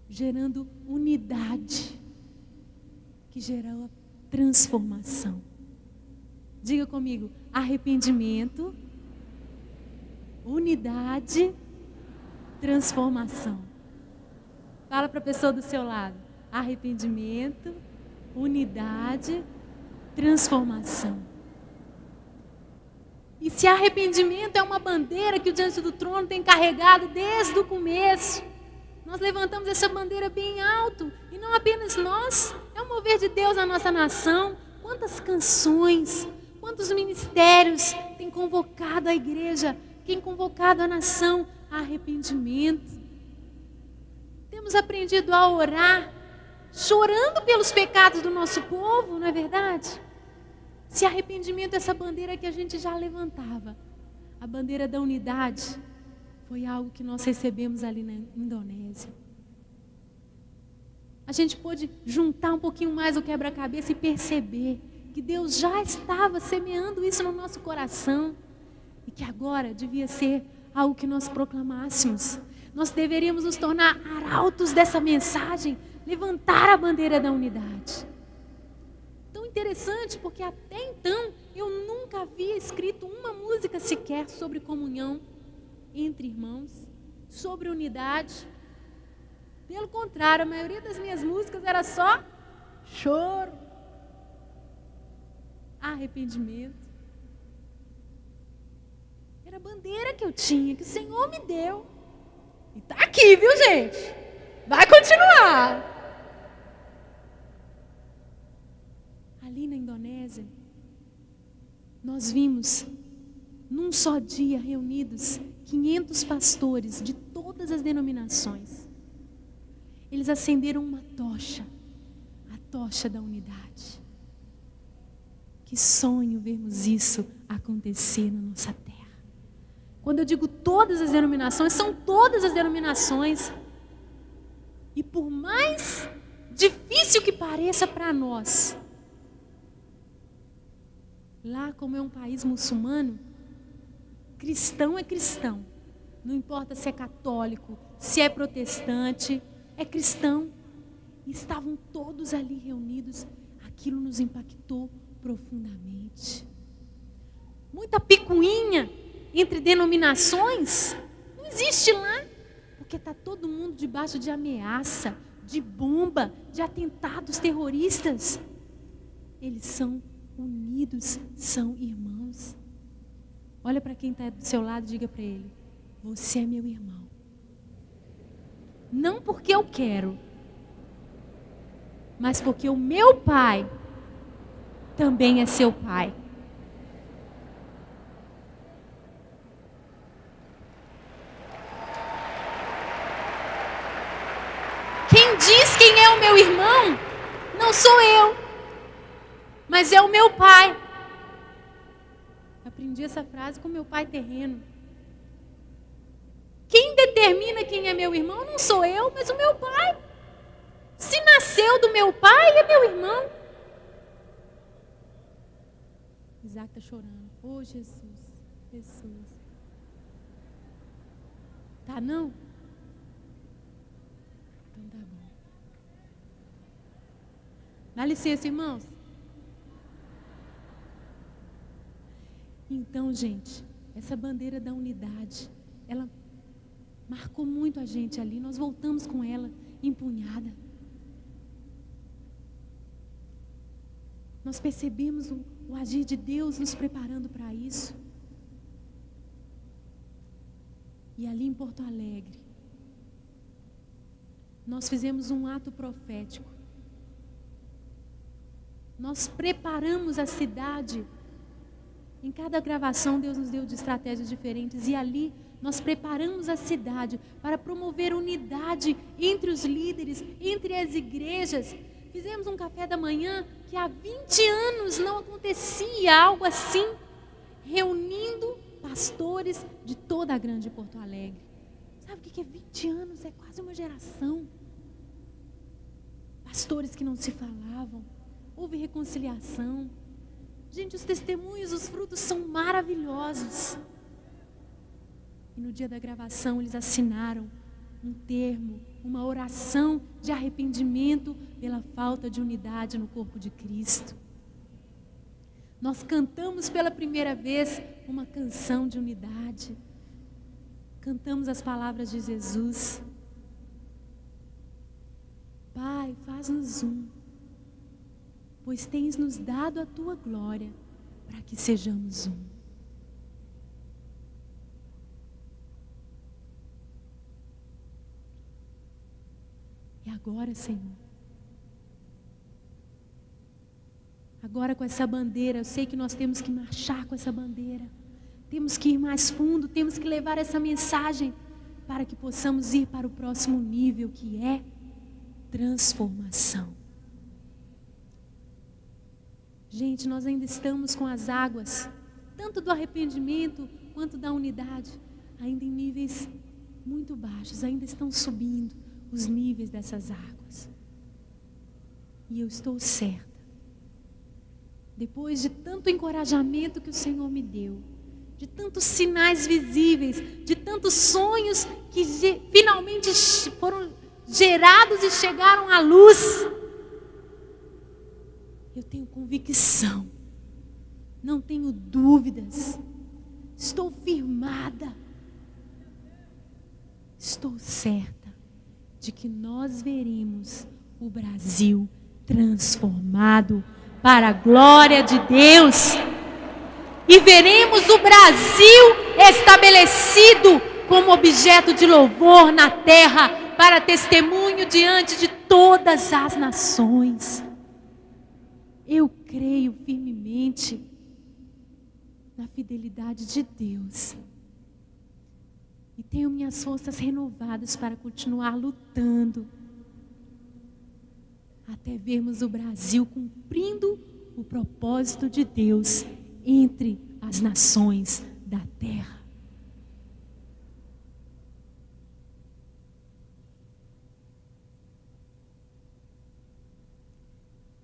gerando unidade, que gerou a transformação. Diga comigo, arrependimento, unidade, transformação. Fala para a pessoa do seu lado, arrependimento, unidade, transformação. E se arrependimento é uma bandeira que o Diante do Trono tem carregado desde o começo, nós levantamos essa bandeira bem alto, e não apenas nós, é o mover de Deus na nossa nação. Quantas canções, quantos ministérios têm convocado a igreja, têm convocado a nação a arrependimento. Temos aprendido a orar, chorando pelos pecados do nosso povo, não é verdade? Se arrependimento é essa bandeira que a gente já levantava, a bandeira da unidade, foi algo que nós recebemos ali na Indonésia. A gente pôde juntar um pouquinho mais o quebra-cabeça e perceber que Deus já estava semeando isso no nosso coração e que agora devia ser algo que nós proclamássemos. Nós deveríamos nos tornar arautos dessa mensagem, levantar a bandeira da unidade. Tão interessante, porque até então eu nunca havia escrito uma música sequer sobre comunhão entre irmãos, sobre unidade. Pelo contrário, a maioria das minhas músicas era só choro, arrependimento. Era a bandeira que eu tinha, que o Senhor me deu. E está aqui, viu, gente? Vai continuar. Ali na Indonésia, nós vimos, num só dia, reunidos 500 pastores de todas as denominações. Eles acenderam uma tocha, a tocha da unidade. Que sonho vermos isso acontecer na nossa terra. Quando eu digo todas as denominações, são todas as denominações. E por mais difícil que pareça para nós, lá como é um país muçulmano, cristão é cristão. Não importa se é católico, se é protestante, é cristão. E estavam todos ali reunidos. Aquilo nos impactou profundamente. Muita picuinha entre denominações não existe lá, porque está todo mundo debaixo de ameaça, de bomba, de atentados terroristas. Eles são unidos, são irmãos. Olha para quem está do seu lado e diga para ele: você é meu irmão. Não porque eu quero, mas porque o meu pai também é seu pai. diz quem é o meu irmão, não sou eu, mas é o meu pai. Aprendi essa frase com meu pai terreno. Quem determina quem é meu irmão não sou eu, mas o meu pai. Se nasceu do meu pai, é meu irmão. Isaac está chorando. Oh, Jesus, Jesus. Tá não? Então tá bom. Dá licença, irmãos. Então, gente, essa bandeira da unidade, ela marcou muito a gente ali. Nós voltamos com ela empunhada. Nós percebemos o agir de Deus nos preparando para isso. E ali em Porto Alegre, nós fizemos um ato profético. Nós preparamos a cidade. Em cada gravação, Deus nos deu de estratégias diferentes. E ali, nós preparamos a cidade para promover unidade entre os líderes, entre as igrejas. Fizemos um café da manhã que há 20 anos não acontecia algo assim, reunindo pastores de toda a grande Porto Alegre. Sabe o que é 20 anos? É quase uma geração. Pastores que não se falavam, houve reconciliação. Gente, os testemunhos, os frutos são maravilhosos. E no dia da gravação eles assinaram um termo, uma oração de arrependimento pela falta de unidade no corpo de Cristo. Nós cantamos pela primeira vez uma canção de unidade. Cantamos as palavras de Jesus. Pai, faz-nos um, pois tens nos dado a tua glória, para que sejamos um. E agora, Senhor, agora com essa bandeira, eu sei que nós temos que marchar com essa bandeira, temos que ir mais fundo, temos que levar essa mensagem, para que possamos ir para o próximo nível, que é transformação. Gente, nós ainda estamos com as águas, tanto do arrependimento quanto da unidade, ainda em níveis muito baixos, ainda estão subindo os níveis dessas águas. E eu estou certa, depois de tanto encorajamento que o Senhor me deu, de tantos sinais visíveis, de tantos sonhos que finalmente foram gerados e chegaram à luz, eu tenho convicção, não tenho dúvidas, estou firmada, estou certa de que nós veremos o Brasil transformado para a glória de Deus, e veremos o Brasil estabelecido como objeto de louvor na terra, para testemunho diante de todas as nações. Eu creio firmemente na fidelidade de Deus. E tenho minhas forças renovadas para continuar lutando. Até vermos o Brasil cumprindo o propósito de Deus entre as nações da terra.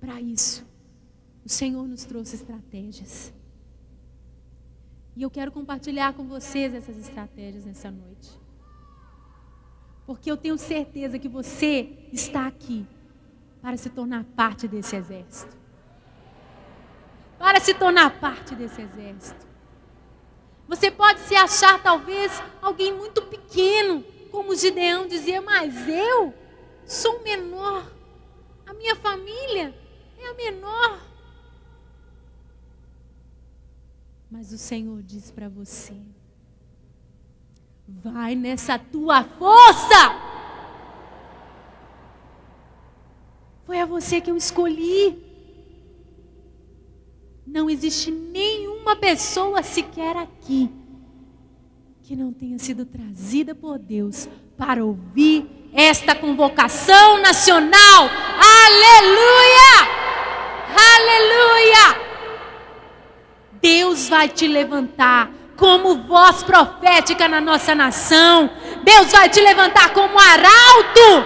Para isso, o Senhor nos trouxe estratégias. E eu quero compartilhar com vocês essas estratégias nessa noite. Porque eu tenho certeza que você está aqui para se tornar parte desse exército. Para se tornar parte desse exército. Você pode se achar talvez alguém muito pequeno, como Gideão dizia, mas eu sou o menor. A minha família é a menor. Mas o Senhor diz para você: vai nessa tua força. Foi a você que eu escolhi. Não existe nenhuma pessoa sequer aqui que não tenha sido trazida por Deus para ouvir esta convocação nacional. Aleluia! Aleluia! Deus vai te levantar como voz profética na nossa nação. Deus vai te levantar como arauto,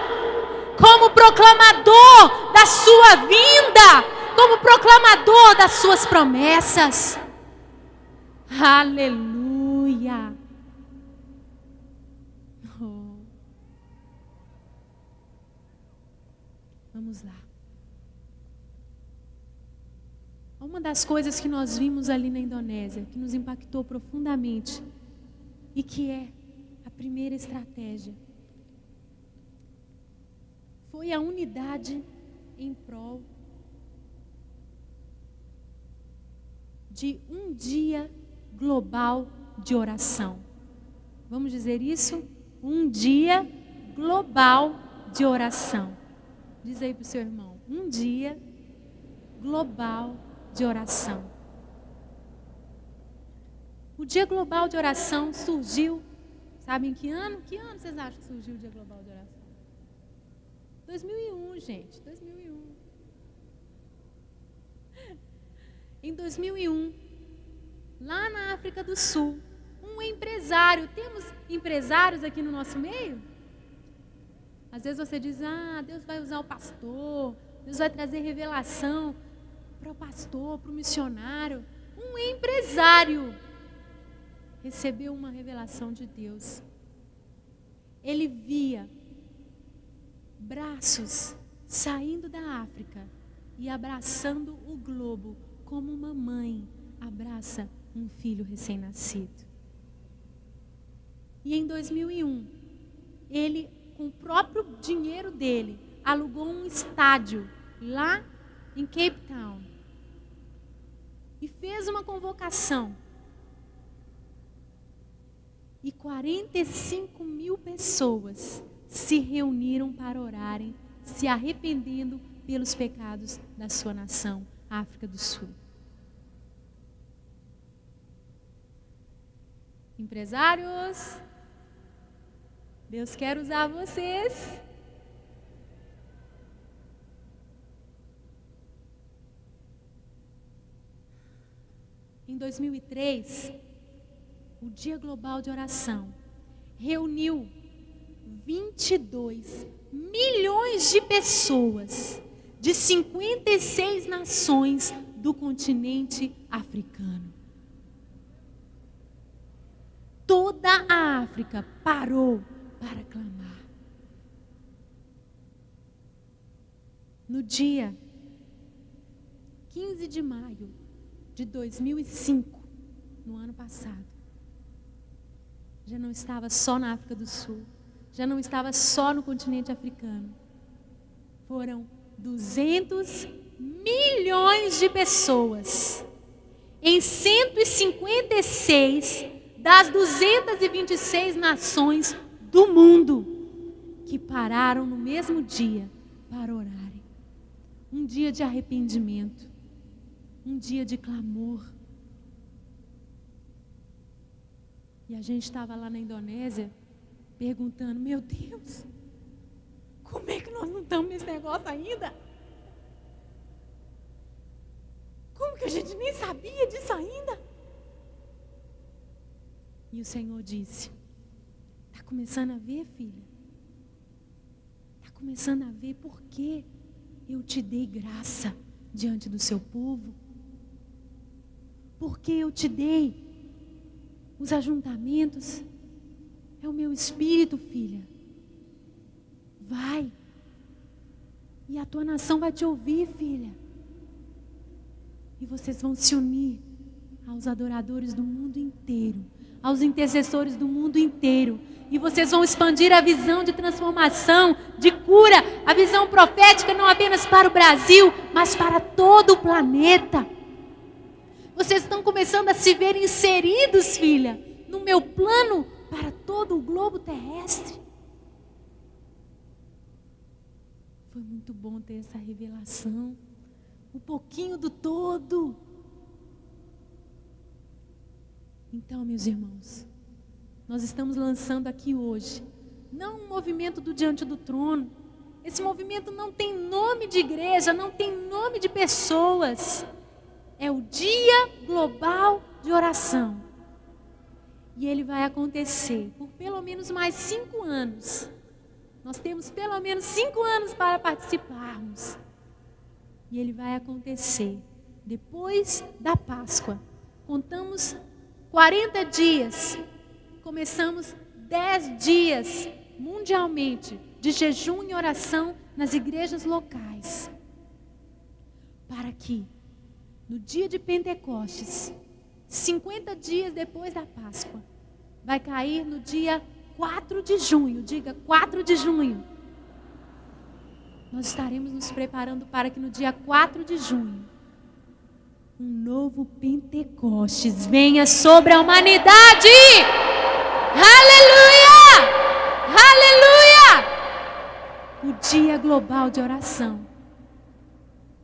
como proclamador da sua vinda, como proclamador das suas promessas. Aleluia! Oh. Vamos lá. Uma das coisas que nós vimos ali na Indonésia, que nos impactou profundamente, e que é a primeira estratégia, foi a unidade em prol de um dia global de oração. Vamos dizer isso? Um dia global de oração. Diz aí para o seu irmão, um dia global de oração. O Dia Global de Oração surgiu, sabe em que ano? Que ano vocês acham que surgiu o Dia Global de Oração? 2001, gente, 2001. Em 2001, lá na África do Sul, um empresário, temos empresários aqui no nosso meio? Às vezes você diz, Deus vai usar o pastor, Deus vai trazer revelação para o pastor, para o missionário. Um empresário recebeu uma revelação de Deus. Ele via braços saindo da África e abraçando o globo como uma mãe abraça um filho recém-nascido. E em 2001, ele, com o próprio dinheiro dele, alugou um estádio lá em Cape Town e fez uma convocação. E 45 mil pessoas se reuniram para orarem, se arrependendo pelos pecados da sua nação, África do Sul. Empresários, Deus quer usar vocês. Em 2003, o Dia Global de Oração reuniu 22 milhões de pessoas de 56 nações do continente africano. Toda a África parou para clamar. No dia 15 de maio de 2005, no ano passado, já não estava só na África do Sul, já não estava só no continente africano. Foram 200 milhões de pessoas em 156 das 226 nações do mundo que pararam no mesmo dia para orarem. Um dia de arrependimento, um dia de clamor. E a gente estava lá na Indonésia perguntando, meu Deus, como é que nós não estamos nesse negócio ainda? Como que a gente nem sabia disso ainda? E o Senhor disse, está começando a ver, filha? Está começando a ver por que eu te dei graça diante do seu povo? Porque eu te dei os ajuntamentos? É o meu espírito, filha. Vai. E a tua nação vai te ouvir, filha. E vocês vão se unir aos adoradores do mundo inteiro, aos intercessores do mundo inteiro. E vocês vão expandir a visão de transformação, de cura, a visão profética não apenas para o Brasil, mas para todo o planeta. Vocês estão começando a se ver inseridos, filha, no meu plano para todo o globo terrestre. Foi muito bom ter essa revelação. Um pouquinho do todo. Então, meus irmãos, nós estamos lançando aqui hoje não um movimento do diante do trono. Esse movimento não tem nome de igreja, não tem nome de pessoas. É o Dia Global de Oração. E ele vai acontecer por pelo menos mais 5 anos. Nós temos pelo menos 5 anos para participarmos. E ele vai acontecer depois da Páscoa. Contamos 40 dias. Começamos 10 dias mundialmente de jejum e oração nas igrejas locais. Para que no dia de Pentecostes, 50 dias depois da Páscoa, vai cair no dia 4 de junho, diga 4 de junho. Nós estaremos nos preparando para que no dia 4 de junho, um novo Pentecostes venha sobre a humanidade. Aleluia! Aleluia! O Dia Global de Oração.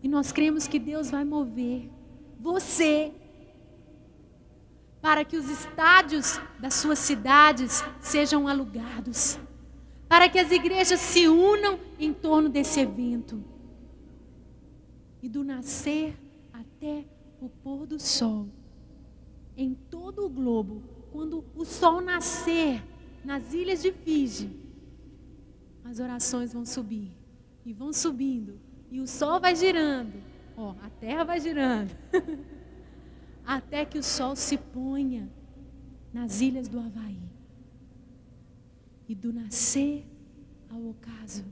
E nós cremos que Deus vai mover você para que os estádios das suas cidades sejam alugados, para que as igrejas se unam em torno desse evento. E do nascer até o pôr do sol, em todo o globo, quando o sol nascer nas ilhas de Fiji, as orações vão subir, e vão subindo, e o sol vai girando, a terra vai girando, até que o sol se ponha nas ilhas do Havaí. E do nascer ao ocaso,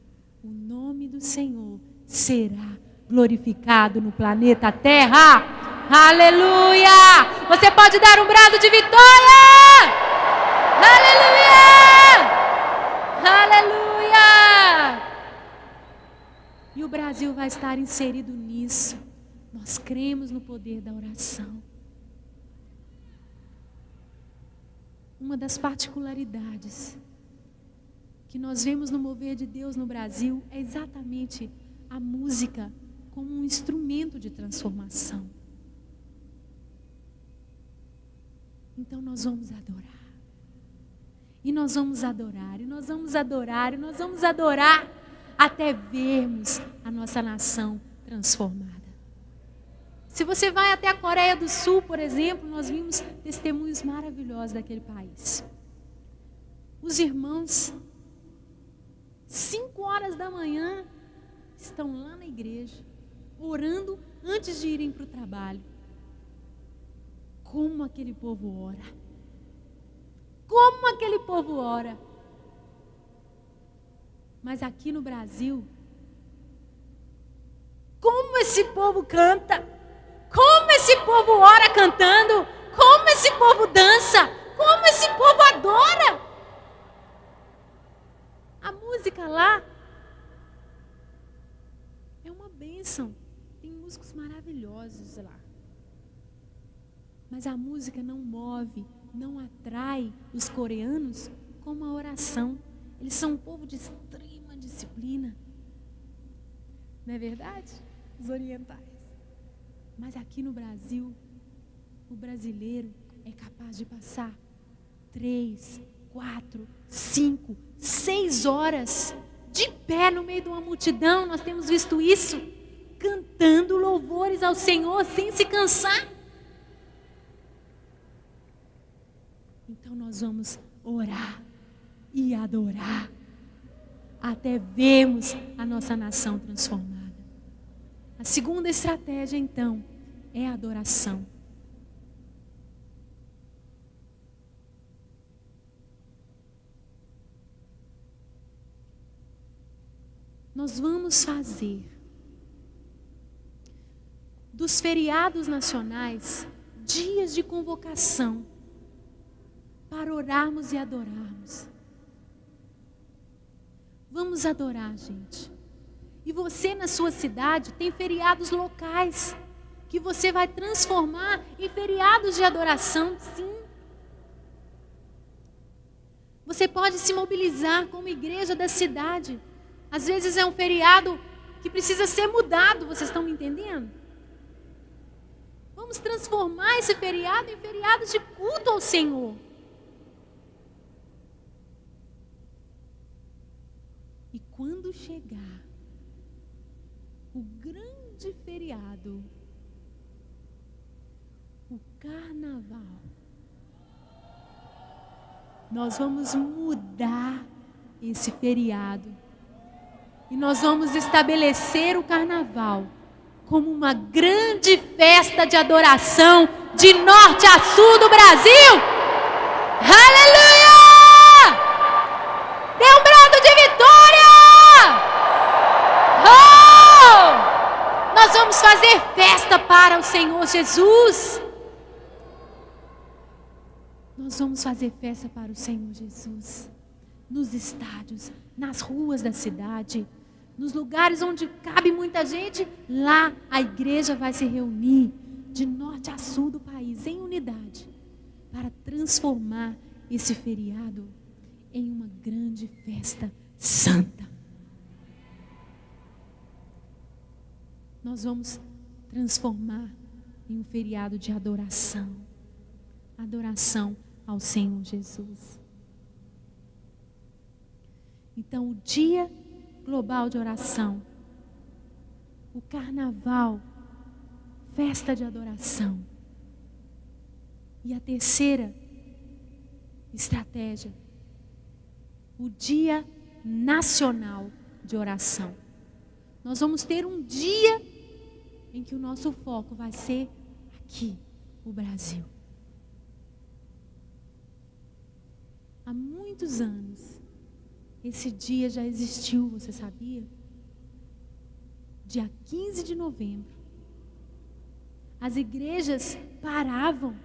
o nome do Senhor será glorificado no planeta Terra. Aleluia! Você pode dar um brado de vitória! Aleluia! Aleluia! E o Brasil vai estar inserido nisso. Nós cremos no poder da oração. Uma das particularidades que nós vemos no mover de Deus no Brasil é exatamente a música como um instrumento de transformação. Então nós vamos adorar. E nós vamos adorar, e nós vamos adorar, e nós vamos adorar até vermos a nossa nação transformada. Se você vai até a Coreia do Sul, por exemplo, nós vimos testemunhos maravilhosos daquele país. Os irmãos, 5 horas da manhã, estão lá na igreja, orando antes de irem para o trabalho. Como aquele povo ora! Como aquele povo ora! Mas aqui no Brasil, como esse povo canta! Como esse povo ora cantando! Como esse povo dança! Como esse povo adora! A música lá é uma bênção. Tem músicos maravilhosos lá. Mas a música não move, não atrai os coreanos como a oração. Eles são um povo de extrema disciplina. Não é verdade? Os orientais. Mas aqui no Brasil, o brasileiro é capaz de passar 3, 4, 5, 6 horas de pé no meio de uma multidão. Nós temos visto isso, cantando louvores ao Senhor sem se cansar. Então nós vamos orar e adorar até vermos a nossa nação transformada. A segunda estratégia, então, é a adoração. Nós vamos fazer dos feriados nacionais dias de convocação para orarmos e adorarmos. Vamos adorar, gente. E você na sua cidade tem feriados locais que você vai transformar em feriados de adoração, sim. Você pode se mobilizar como igreja da cidade. Às vezes é um feriado que precisa ser mudado, vocês estão me entendendo? Vamos transformar esse feriado em feriado de culto ao Senhor. E quando chegar o grande feriado, o carnaval, nós vamos mudar esse feriado. E nós vamos estabelecer o carnaval como uma grande festa de adoração de norte a sul do Brasil. Aleluia! Dê um brado de vitória! Oh! Nós vamos fazer festa para o Senhor Jesus. Nós vamos fazer festa para o Senhor Jesus. Nos estádios, nas ruas da cidade, nos lugares onde cabe muita gente, lá a igreja vai se reunir de norte a sul do país em unidade para transformar esse feriado em uma grande festa santa. Nós vamos transformar em um feriado de adoração. Adoração ao Senhor Jesus. Então, o Dia Global de Oração, o Carnaval, festa de adoração. E a terceira estratégia, o Dia Nacional de Oração. Nós vamos ter um dia em que o nosso foco vai ser aqui, o Brasil. Há muitos anos, esse dia já existiu, você sabia? Dia 15 de novembro, as igrejas paravam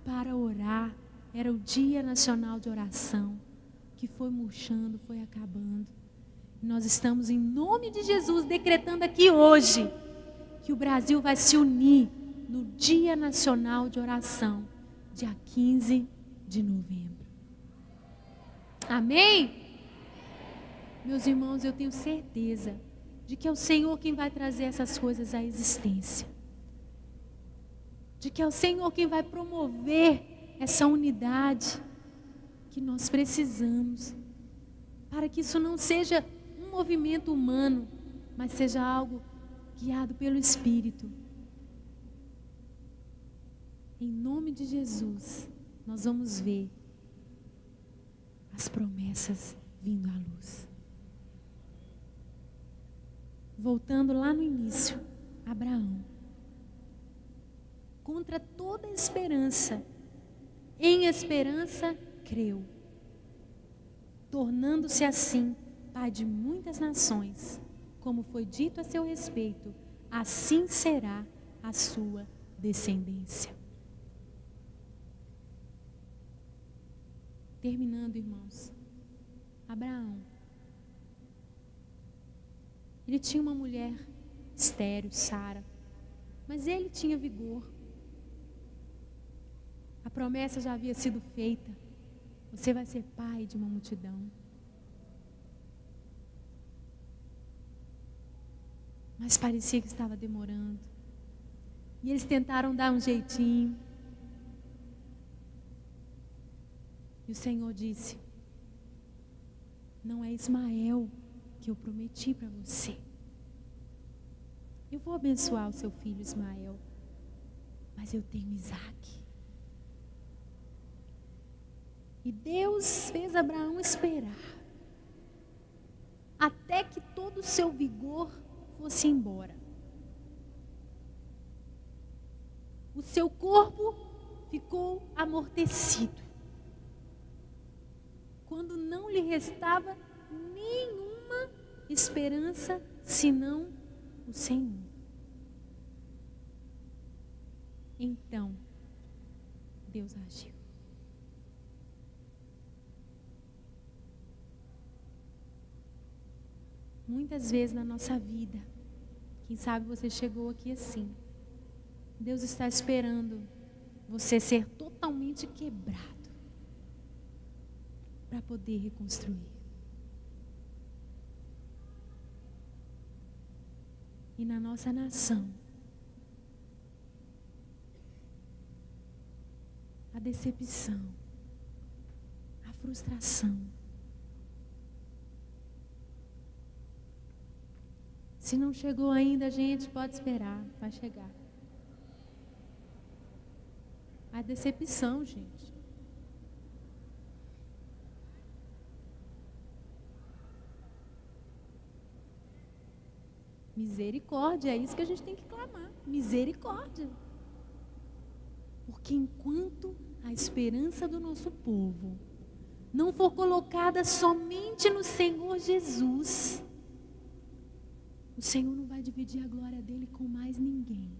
para orar. Era o Dia Nacional de Oração, que foi murchando, foi acabando. E nós estamos, em nome de Jesus, decretando aqui hoje, que o Brasil vai se unir no Dia Nacional de Oração, dia 15 de novembro. Amém? Meus irmãos, eu tenho certeza de que é o Senhor quem vai trazer essas coisas à existência. De que é o Senhor quem vai promover essa unidade que nós precisamos, para que isso não seja um movimento humano, mas seja algo guiado pelo Espírito. Em nome de Jesus, nós vamos ver as promessas vindo à luz. Voltando lá no início, Abraão, contra toda esperança, em esperança creu, tornando-se assim pai de muitas nações, como foi dito a seu respeito, assim será a sua descendência. Terminando, irmãos, Abraão, ele tinha uma mulher estéril, Sara, mas ele tinha vigor. A promessa já havia sido feita. Você vai ser pai de uma multidão. Mas parecia que estava demorando. E eles tentaram dar um jeitinho. E o Senhor disse: não é Ismael que eu prometi para você. Eu vou abençoar o seu filho Ismael, mas eu tenho Isaque. E Deus fez Abraão esperar até que todo o seu vigor fosse embora. O seu corpo ficou amortecido, quando não lhe restava nenhuma esperança senão o Senhor. Então, Deus agiu. Muitas vezes na nossa vida, quem sabe você chegou aqui assim, Deus está esperando você ser totalmente quebrado para poder reconstruir. E na nossa nação, a decepção, a frustração, Se não chegou ainda, gente, pode esperar, vai chegar. A decepção, gente. Misericórdia, é isso que a gente tem que clamar. Misericórdia. Porque enquanto a esperança do nosso povo não for colocada somente no Senhor Jesus, o Senhor não vai dividir a glória dele com mais ninguém.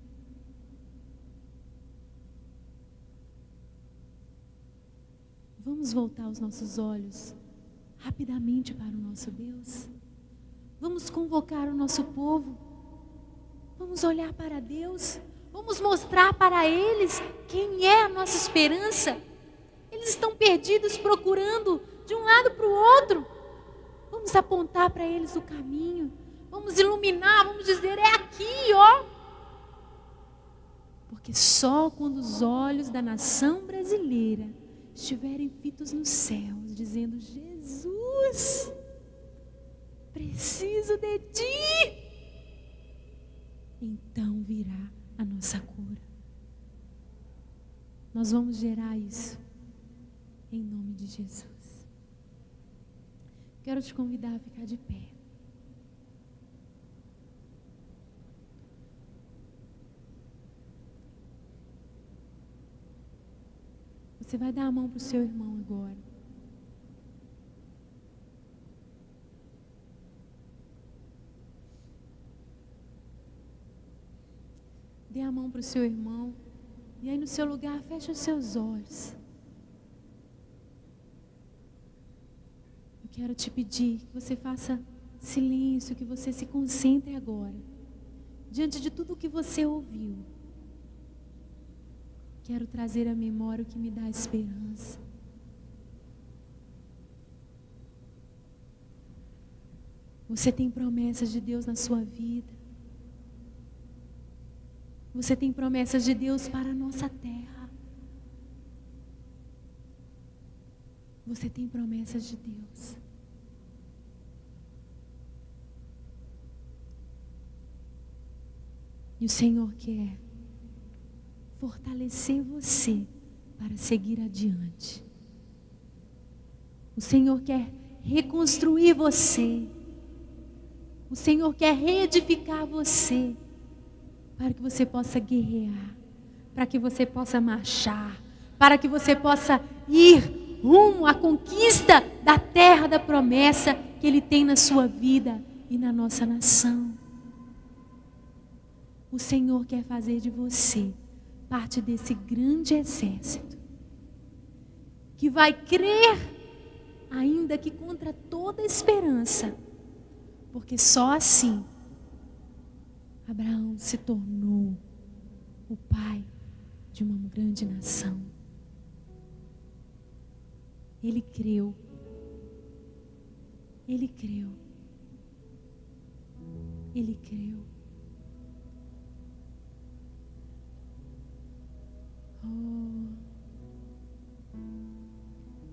Vamos voltar os nossos olhos rapidamente para o nosso Deus. Vamos convocar o nosso povo. Vamos olhar para Deus. Vamos mostrar para eles quem é a nossa esperança. Eles estão perdidos procurando de um lado para o outro. Vamos apontar para eles o caminho. Vamos iluminar, vamos dizer, é aqui, ó. Porque só quando os olhos da nação brasileira estiverem fitos nos céus, dizendo: Jesus, preciso de ti, então virá a nossa cura. Nós vamos gerar isso em nome de Jesus. Quero te convidar a ficar de pé. Você vai dar a mão para o seu irmão agora. Dê a mão para o seu irmão. E aí no seu lugar, feche os seus olhos. Eu quero te pedir que você faça silêncio, que você se concentre agora. Diante de tudo o que você ouviu. Quero trazer à memória o que me dá esperança. Você tem promessas de Deus na sua vida. Você tem promessas de Deus para a nossa terra. Você tem promessas de Deus. E o Senhor quer fortalecer você para seguir adiante. O Senhor quer reconstruir você. O Senhor quer reedificar você para que você possa guerrear, para que você possa marchar, para que você possa ir rumo à conquista da terra da promessa que Ele tem na sua vida e na nossa nação. O Senhor quer fazer de você parte desse grande exército que vai crer, ainda que contra toda esperança, porque só assim Abraão se tornou o pai de uma grande nação. Ele creu. Ele creu. Ele creu. Oh.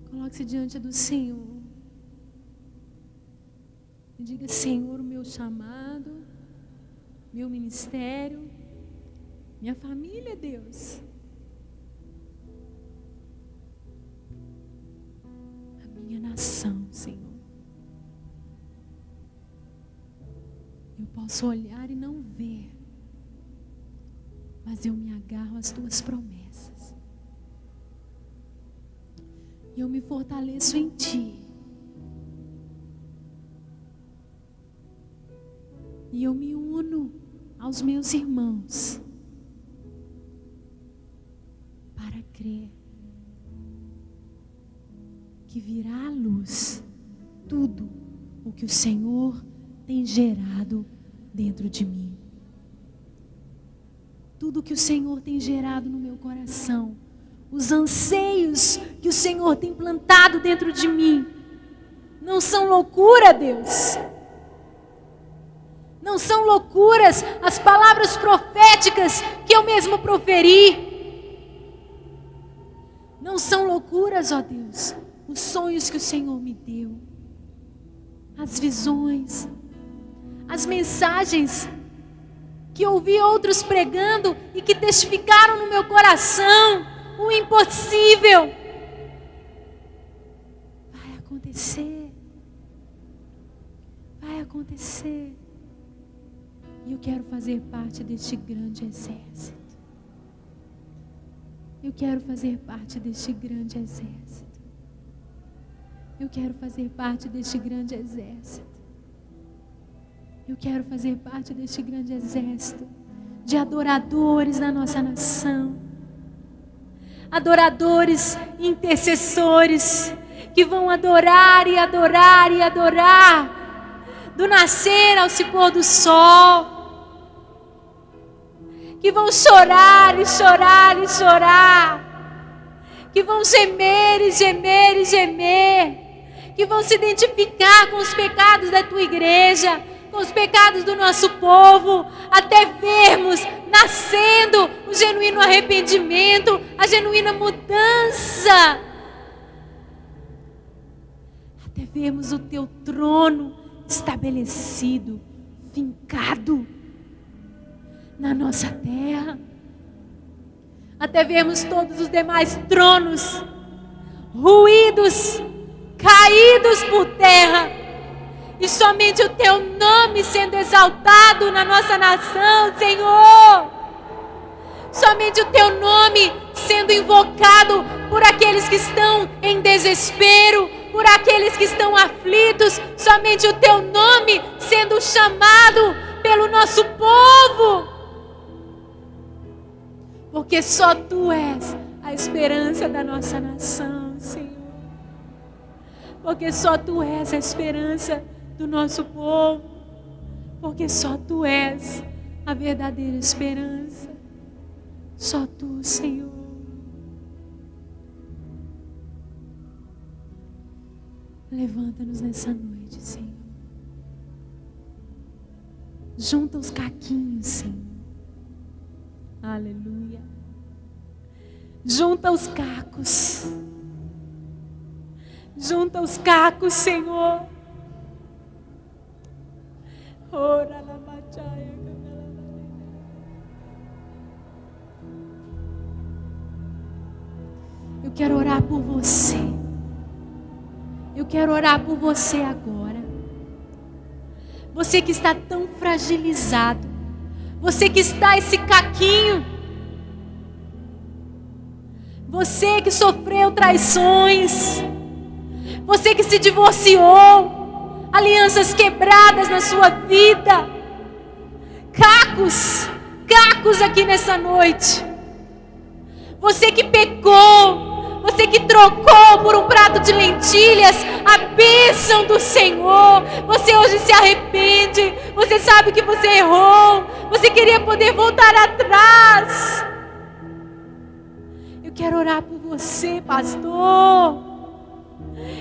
Coloque-se diante do Senhor. E diga: Senhor, o meu chamado, meu ministério, minha família, Deus, a minha nação, Senhor. Eu posso olhar e não ver, mas eu me agarro às tuas promessas. E eu me fortaleço em ti. E eu me uno aos meus irmãos para crer que virá à luz tudo o que o Senhor tem gerado dentro de mim. Tudo o que o Senhor tem gerado no meu coração. Os anseios que o Senhor tem plantado dentro de mim. Não são loucura, Deus. Não são loucuras as palavras proféticas que eu mesmo proferi. Não são loucuras, ó Deus, os sonhos que o Senhor me deu. As visões, as mensagens que ouvi outros pregando e que testificaram no meu coração o impossível. Vai acontecer. Vai acontecer. E eu quero fazer parte deste grande exército. Eu quero fazer parte deste grande exército. Eu quero fazer parte deste grande exército. Eu quero fazer parte deste grande exército de adoradores na nossa nação. Adoradores, intercessores, que vão adorar e adorar e adorar, do nascer ao se pôr do sol. Que vão chorar e chorar e chorar. Que vão gemer e gemer e gemer. Que vão se identificar com os pecados da tua igreja, com os pecados do nosso povo, até vermos nascendo o genuíno arrependimento, a genuína mudança. Até vermos o teu trono estabelecido, fincado na nossa terra. Até vermos todos os demais tronos ruídos, caídos por terra, e somente o teu nome sendo exaltado na nossa nação, Senhor. Somente o teu nome sendo invocado por aqueles que estão em desespero, por aqueles que estão aflitos. Somente o teu nome sendo chamado pelo nosso povo. Porque só tu és a esperança da nossa nação, Senhor. Porque só tu és a esperança do nosso povo. Porque só tu és a verdadeira esperança. Só tu, Senhor. Levanta-nos nessa noite, Senhor. Junta os caquinhos, Senhor. Aleluia. Junta os cacos. Junta os cacos, Senhor. Ora la bachaia. Eu quero orar por você. Eu quero orar por você agora. Você que está tão fragilizado. Você que está esse caquinho. Você que sofreu traições. Você que se divorciou. Alianças quebradas na sua vida. Cacos aqui nessa noite. Você que pecou. Você que trocou por um prato de lentilhas a bênção do Senhor. Você hoje se arrepende. Você sabe que você errou. Você queria poder voltar atrás. Eu quero orar por você, pastor.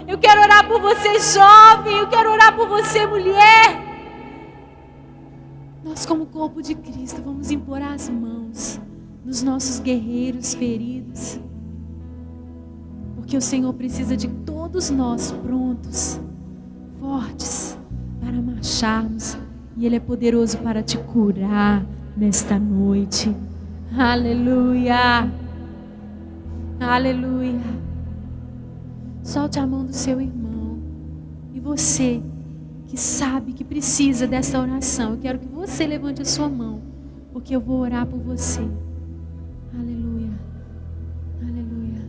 Eu quero orar por você, jovem. Eu quero orar por você, mulher. Nós, como corpo de Cristo, vamos impor as mãos nos nossos guerreiros feridos. Porque o Senhor precisa de todos nós prontos, fortes, para marcharmos. E Ele é poderoso para te curar nesta noite. Aleluia. Aleluia. Solte a mão do seu irmão. E você que sabe que precisa dessa oração, eu quero que você levante a sua mão, porque eu vou orar por você. Aleluia. Aleluia.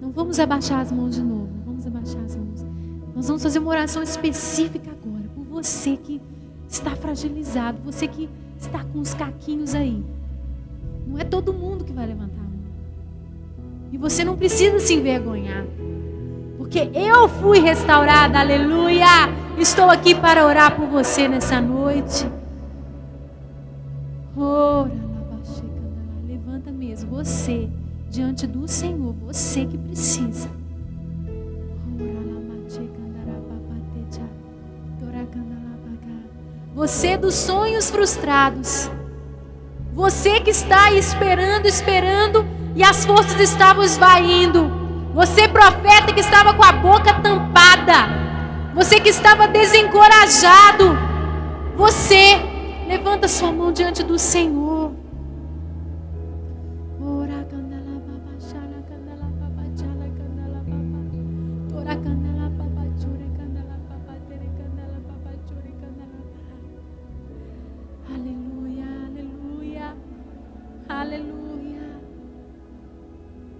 Não vamos abaixar as mãos de novo. Vamos abaixar as mãos. Nós vamos fazer uma oração específica agora por você que está fragilizado, você que está com os caquinhos aí. Não é todo mundo que vai levantar a mão. E você não precisa se envergonhar. Porque eu fui restaurada, aleluia. Estou aqui para orar por você nessa noite. Levanta mesmo, você, diante do Senhor, você que precisa. Você dos sonhos frustrados. Você que está aí esperando e as forças estavam esvaindo. Você, profeta, que estava com a boca tampada. Você que estava desencorajado. Você, levanta sua mão diante do Senhor. Aleluia, aleluia, aleluia.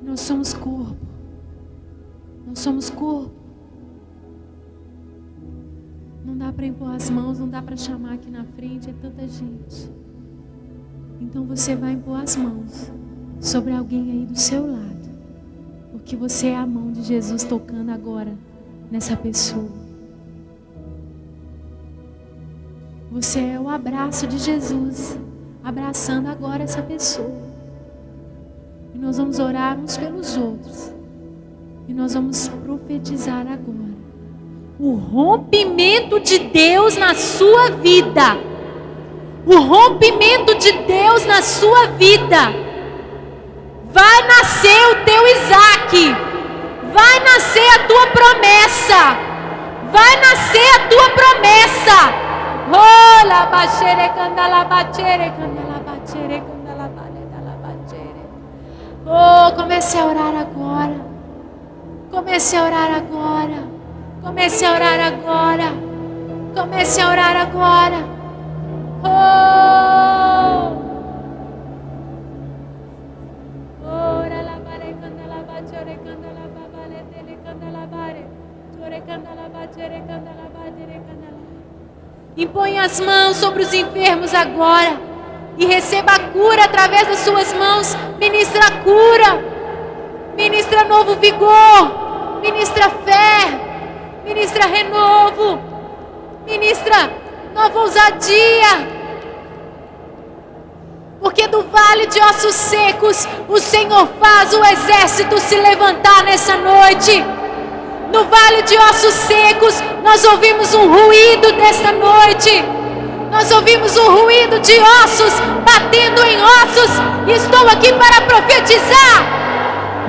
Nós somos corpo. Nós somos corpo. Não dá para impor as mãos, não dá para chamar aqui na frente, é tanta gente. Então você vai impor as mãos sobre alguém aí do seu lado, porque você é a mão de Jesus tocando agora nessa pessoa. Você é o abraço de Jesus, abraçando agora essa pessoa. E nós vamos orar uns pelos outros. E nós vamos profetizar agora o rompimento de Deus na sua vida. O rompimento de Deus na sua vida. Vai nascer o teu Isaac. Vai nascer a tua promessa. Vai nascer a tua promessa. Oh, la bachere candala bachere candala bachere candala bachere. Oh, comece a orar agora. Comece a orar agora. Comece a orar agora. Comece a orar agora. Oh! Ora la bare candala bachere candala babale tele candala bare. Chore candala bachere candala bachere candala. Impõe as mãos sobre os enfermos agora e receba a cura através das suas mãos. Ministra a cura. Ministra novo vigor. Ministra fé. Ministra renovo. Ministra nova ousadia. Porque do vale de ossos secos o Senhor faz o exército se levantar nessa noite. No vale de ossos secos nós ouvimos um ruído desta noite. Nós ouvimos um ruído de ossos batendo em ossos. Estou aqui para profetizar.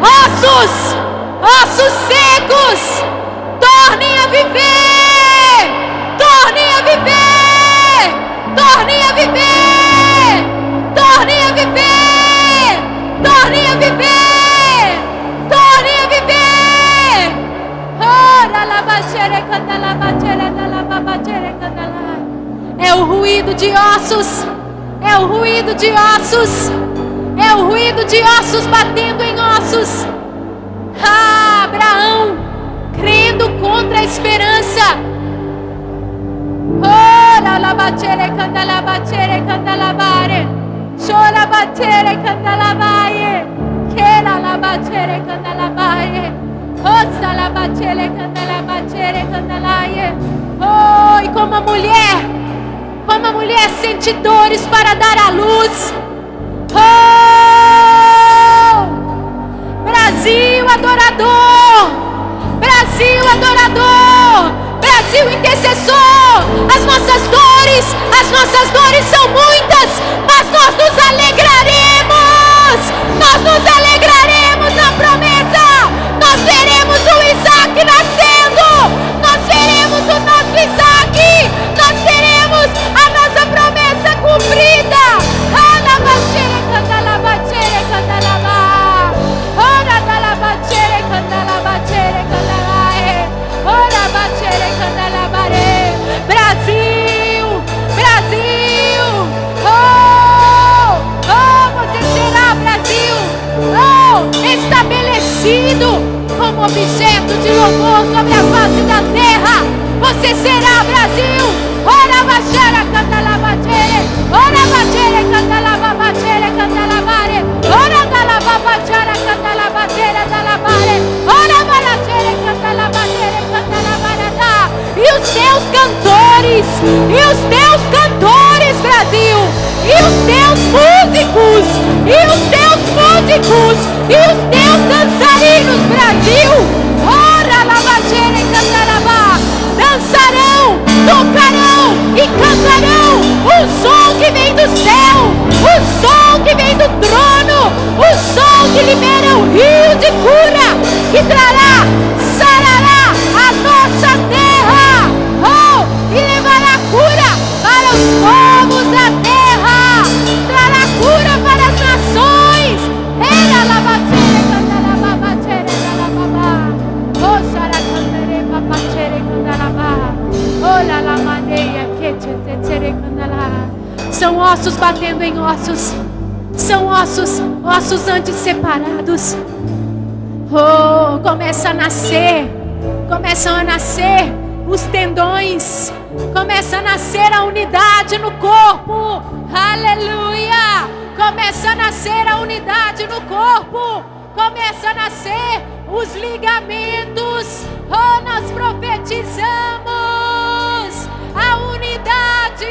Ossos, ossos secos, tornem a viver, tornem a viver, tornem a viver, tornem a viver, tornem a viver, tornem a viver. Ora la bachere candala bachere dala babachere candala. É o ruído de ossos, é o ruído de ossos, é o ruído de ossos batendo em ossos. Ah, Abraão, crendo contra a esperança. Ora la bachere candala bare. Chora bachere candala bare. Quera la bachere candala bare. Ossa la bachere candala ye. Oh, e como a mulher sente dores para dar à luz. Oh, Brasil adorador, Brasil adorador, Brasil intercessor. As nossas dores são muitas, mas nós nos alegraremos na promessa. Nós veremos o Isaac nascendo, nós veremos o nosso Isaac, nós veremos a nossa promessa cumprida. Brasil, Brasil, oh, você será, Brasil, oh, estabelecido como objeto de louvor sobre a face da terra. Você será, Brasil. Ora bachere candala bachere, ora bachere candala babachere candala bare, ora dala babachere candala bachere dala bare, ora balachere candala bachere candala barada. E os teus cantores, Brasil, e os teus músicos, e os teus dançarinos, Brasil, ora la bachere candala ba, dançarão, tocarão e cantarão um som que vem do céu, o som que vem do trono, o som que libera o rio de cura, que sarará a nossa terra, oh, e levará cura para os São ossos batendo em ossos. São ossos antes separados. Oh, começam a nascer os tendões, começa a nascer a unidade no corpo. Aleluia! Começa a nascer a unidade no corpo, começa a nascer os ligamentos. Oh, nós profetizamos a unidade.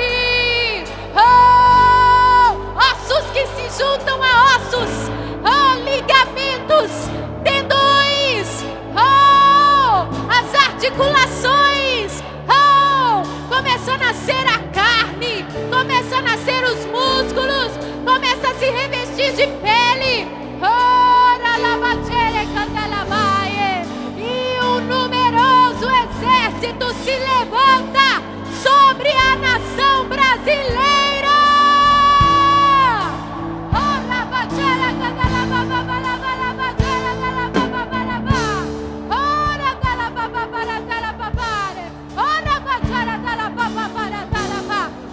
Oh, ossos que se juntam a ossos. Oh, ligamentos, tendões. Oh, as articulações. Oh, começa a nascer a carne, começa a nascer os músculos, começa a se revestir de pele. E um numeroso exército se levanta sobre a nação brasileira.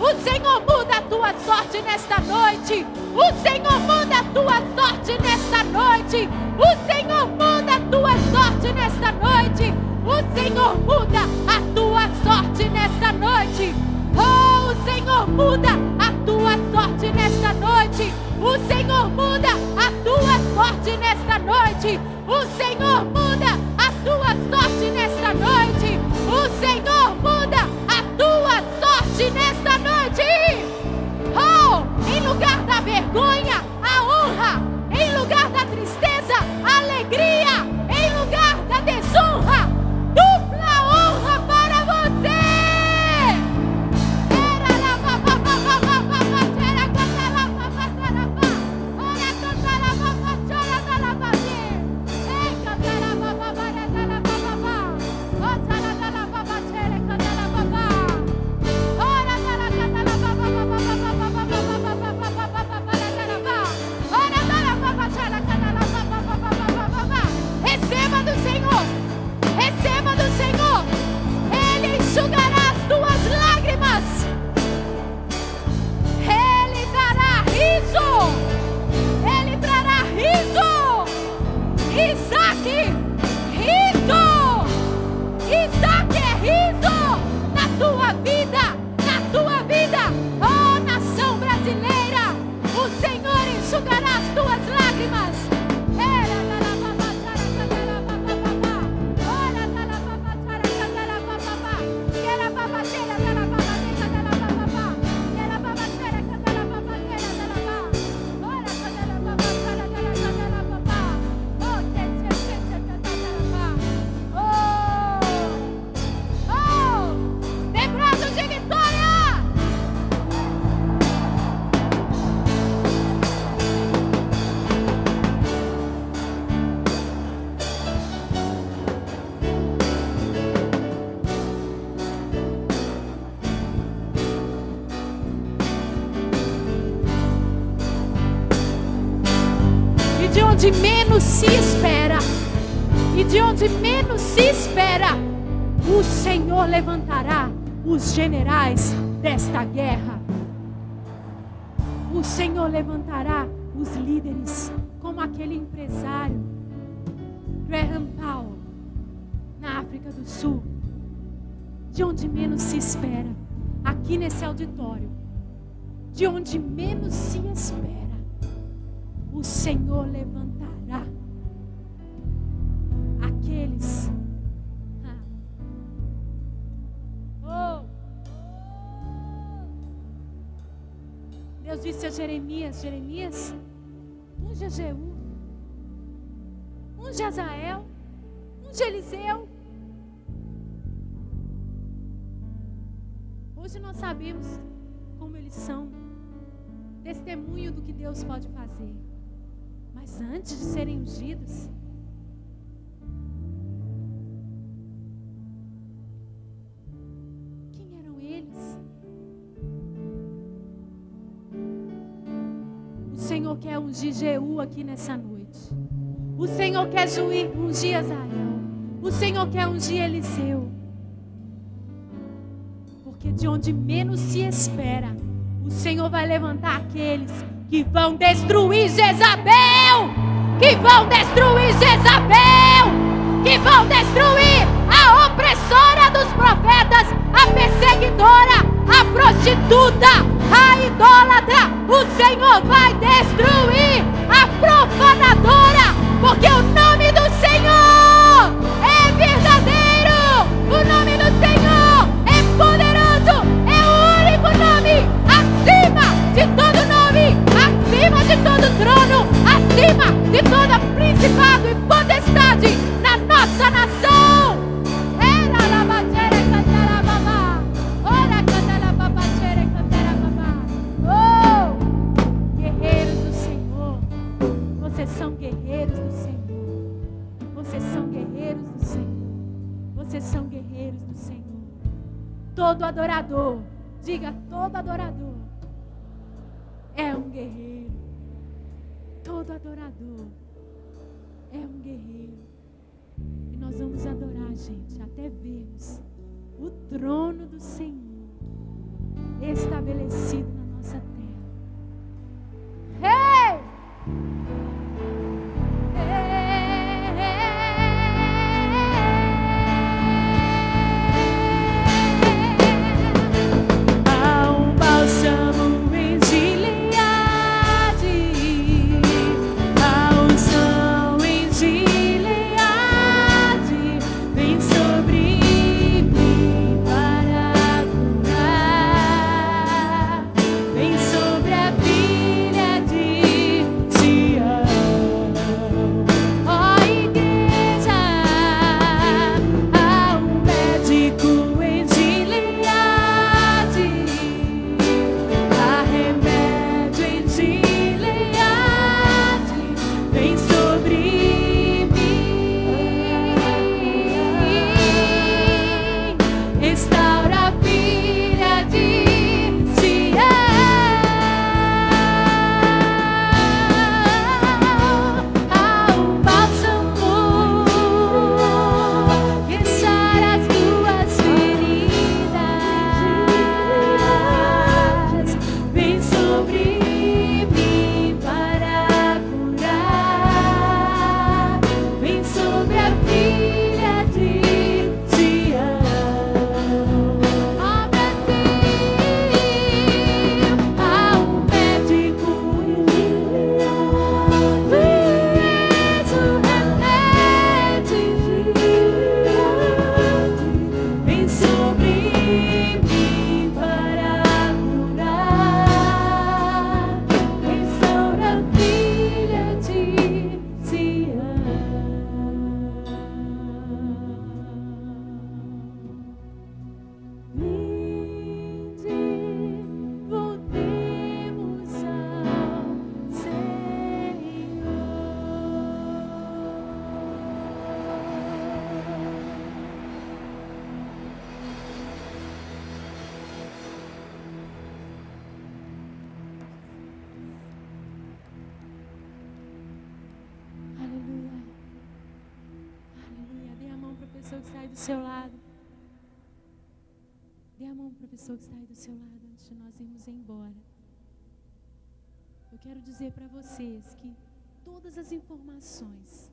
O Senhor muda a tua sorte nesta noite. O Senhor muda a tua sorte nesta noite. O Senhor muda a tua sorte nesta noite. O Senhor muda a tua sorte nesta noite. Oh, o Senhor muda a tua sorte nesta noite. O Senhor muda a tua sorte nesta noite. O Senhor muda a tua sorte nesta noite. O Senhor muda a tua sorte nesta noite. Oh, em lugar da vergonha, a honra. Em lugar da tristeza, a alegria. Em lugar da desonra, dupla honra para você. Receba do Senhor, receba do Senhor. Ele enxugará as tuas lágrimas. Ele dará riso. Ele trará riso. Isaac, riso. Isaac é riso na tua vida, na tua vida. Oh, nação brasileira, o Senhor enxugará as tuas lágrimas. De onde menos se espera, e de onde menos se espera, o Senhor levantará os generais desta guerra. O Senhor levantará os líderes, como aquele empresário Graham Powell na África do Sul. De onde menos se espera, aqui nesse auditório, de onde menos se espera, o Senhor levantará aqueles. Deus disse a Jeremias: Jeremias, unge a Jeú, unge Azael, unge Eliseu. Hoje nós sabemos como eles são testemunho do que Deus pode fazer. Mas antes de serem ungidos, quem eram eles? O Senhor quer ungir Jeú aqui nessa noite. O Senhor quer ungir Azael. O Senhor quer ungir Eliseu. Porque de onde menos se espera, o Senhor vai levantar aqueles que vão destruir Jezabel, que vão destruir Jezabel, que vão destruir a opressora dos profetas, a perseguidora, a prostituta, a idólatra. O Senhor vai destruir a profanadora, porque o nome do Senhor é verdadeiro, o nome do Senhor é poderoso, é o único nome acima de todo nome, acima de todo trono, acima de todo principado e potestade na nossa nação. Era la batere cantara babá, ora cantara babatere cantara babá. Oh, guerreiros do Senhor, vocês são guerreiros do Senhor. Vocês são guerreiros do Senhor. Vocês são guerreiros do Senhor. Todo adorador, diga, todo adorador é um guerreiro. Todo adorador é um guerreiro. E nós vamos adorar, gente, até vermos o trono do Senhor estabelecido na nossa terra. Hey! Há um bálsamo em Gileade, há unção em Gileade, vem sobre mim para curar, vem sobre a filha de Sião. Ó igreja, há um médico em Gileade, há remédio em Gileade, vem sobre mim, restaura a filha de Sião. Há um bálsamo que sara as tuas feridas, vem sobre mim para curar, vem sobre a filha de Sião. Ó Brasil, há um médico em Gileade, tu és o remédio, vem sobre mim para curar, vem sobre a filha de Sião. Vinde, voltemos ao Senhor. Aleluia. Aleluia. Dê a mão para a pessoa que está aí do seu lado. Dê a mão para a pessoa que está aí do seu lado antes de nós irmos embora. Eu quero dizer para vocês que todas as informações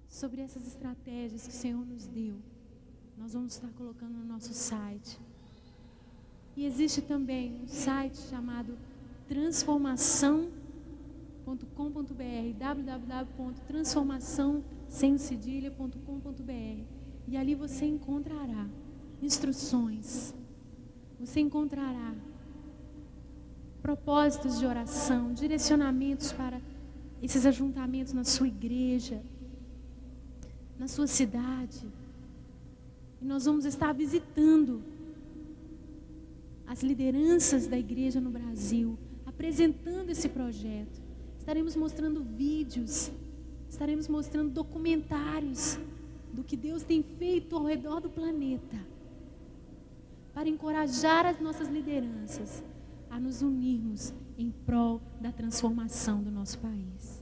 sobre essas estratégias que o Senhor nos deu, nós vamos estar colocando no nosso site. E existe também um site chamado transformação.com.br, www.transformaçãocedilha.com.br. E ali você encontrará instruções, você encontrará propósitos de oração, direcionamentos para esses ajuntamentos na sua igreja, na sua cidade. E nós vamos estar visitando as lideranças da igreja no Brasil, apresentando esse projeto. Estaremos mostrando vídeos, estaremos mostrando documentários do que Deus tem feito ao redor do planeta, para encorajar as nossas lideranças a nos unirmos em prol da transformação do nosso país.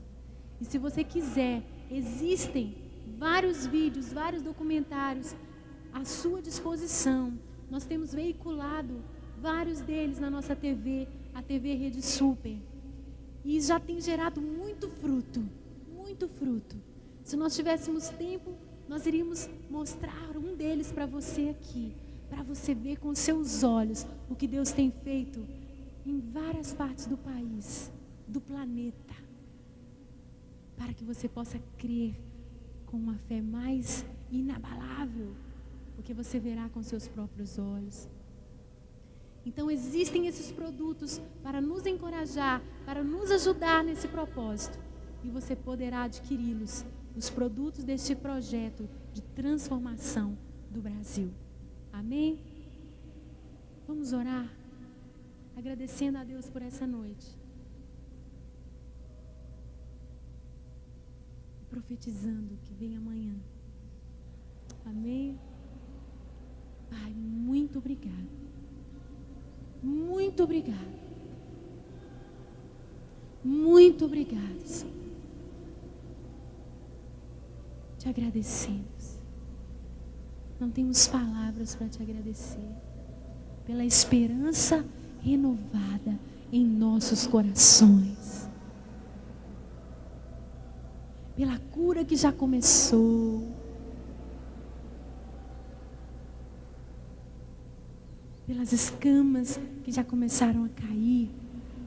E se você quiser, existem vários vídeos, vários documentários à sua disposição Nós temos veiculado vários deles na nossa TV, a TV Rede Super. E já tem gerado muito fruto, muito fruto. Se nós tivéssemos tempo, nós iríamos mostrar um deles para você aqui, para você ver com seus olhos o que Deus tem feito em várias partes do país, do planeta, para que você possa crer com uma fé mais inabalável, porque você verá com seus próprios olhos. Então existem esses produtos para nos encorajar, para nos ajudar nesse propósito, e você poderá adquiri-los, os produtos deste projeto de transformação do Brasil. Amém? Vamos orar, agradecendo a Deus por essa noite, profetizando que vem amanhã. Amém? Pai, muito obrigado. Muito obrigado. Muito obrigado, Senhor. Te agradecemos. Não temos palavras para te agradecer pela esperança renovada em nossos corações, pela cura que já começou, pelas escamas que já começaram a cair,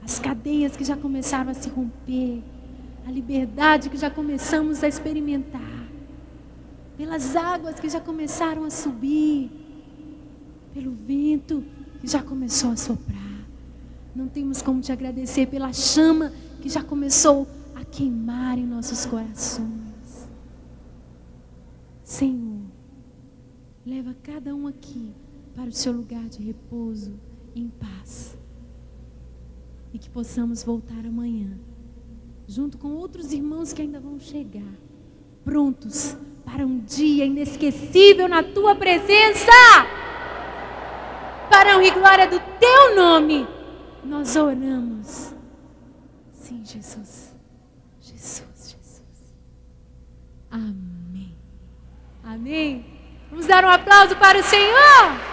as cadeias que já começaram a se romper, a liberdade que já começamos a experimentar, pelas águas que já começaram a subir, pelo vento que já começou a soprar. Não temos como te agradecer pela chama que já começou a queimar em nossos corações. Senhor, leva cada um aqui para o seu lugar de repouso, em paz. E que possamos voltar amanhã, junto com outros irmãos que ainda vão chegar, prontos para um dia inesquecível na tua presença. Para a honra e glória do teu nome, nós oramos. Sim, Jesus. Jesus, Jesus. Amém. Amém. Vamos dar um aplauso para o Senhor.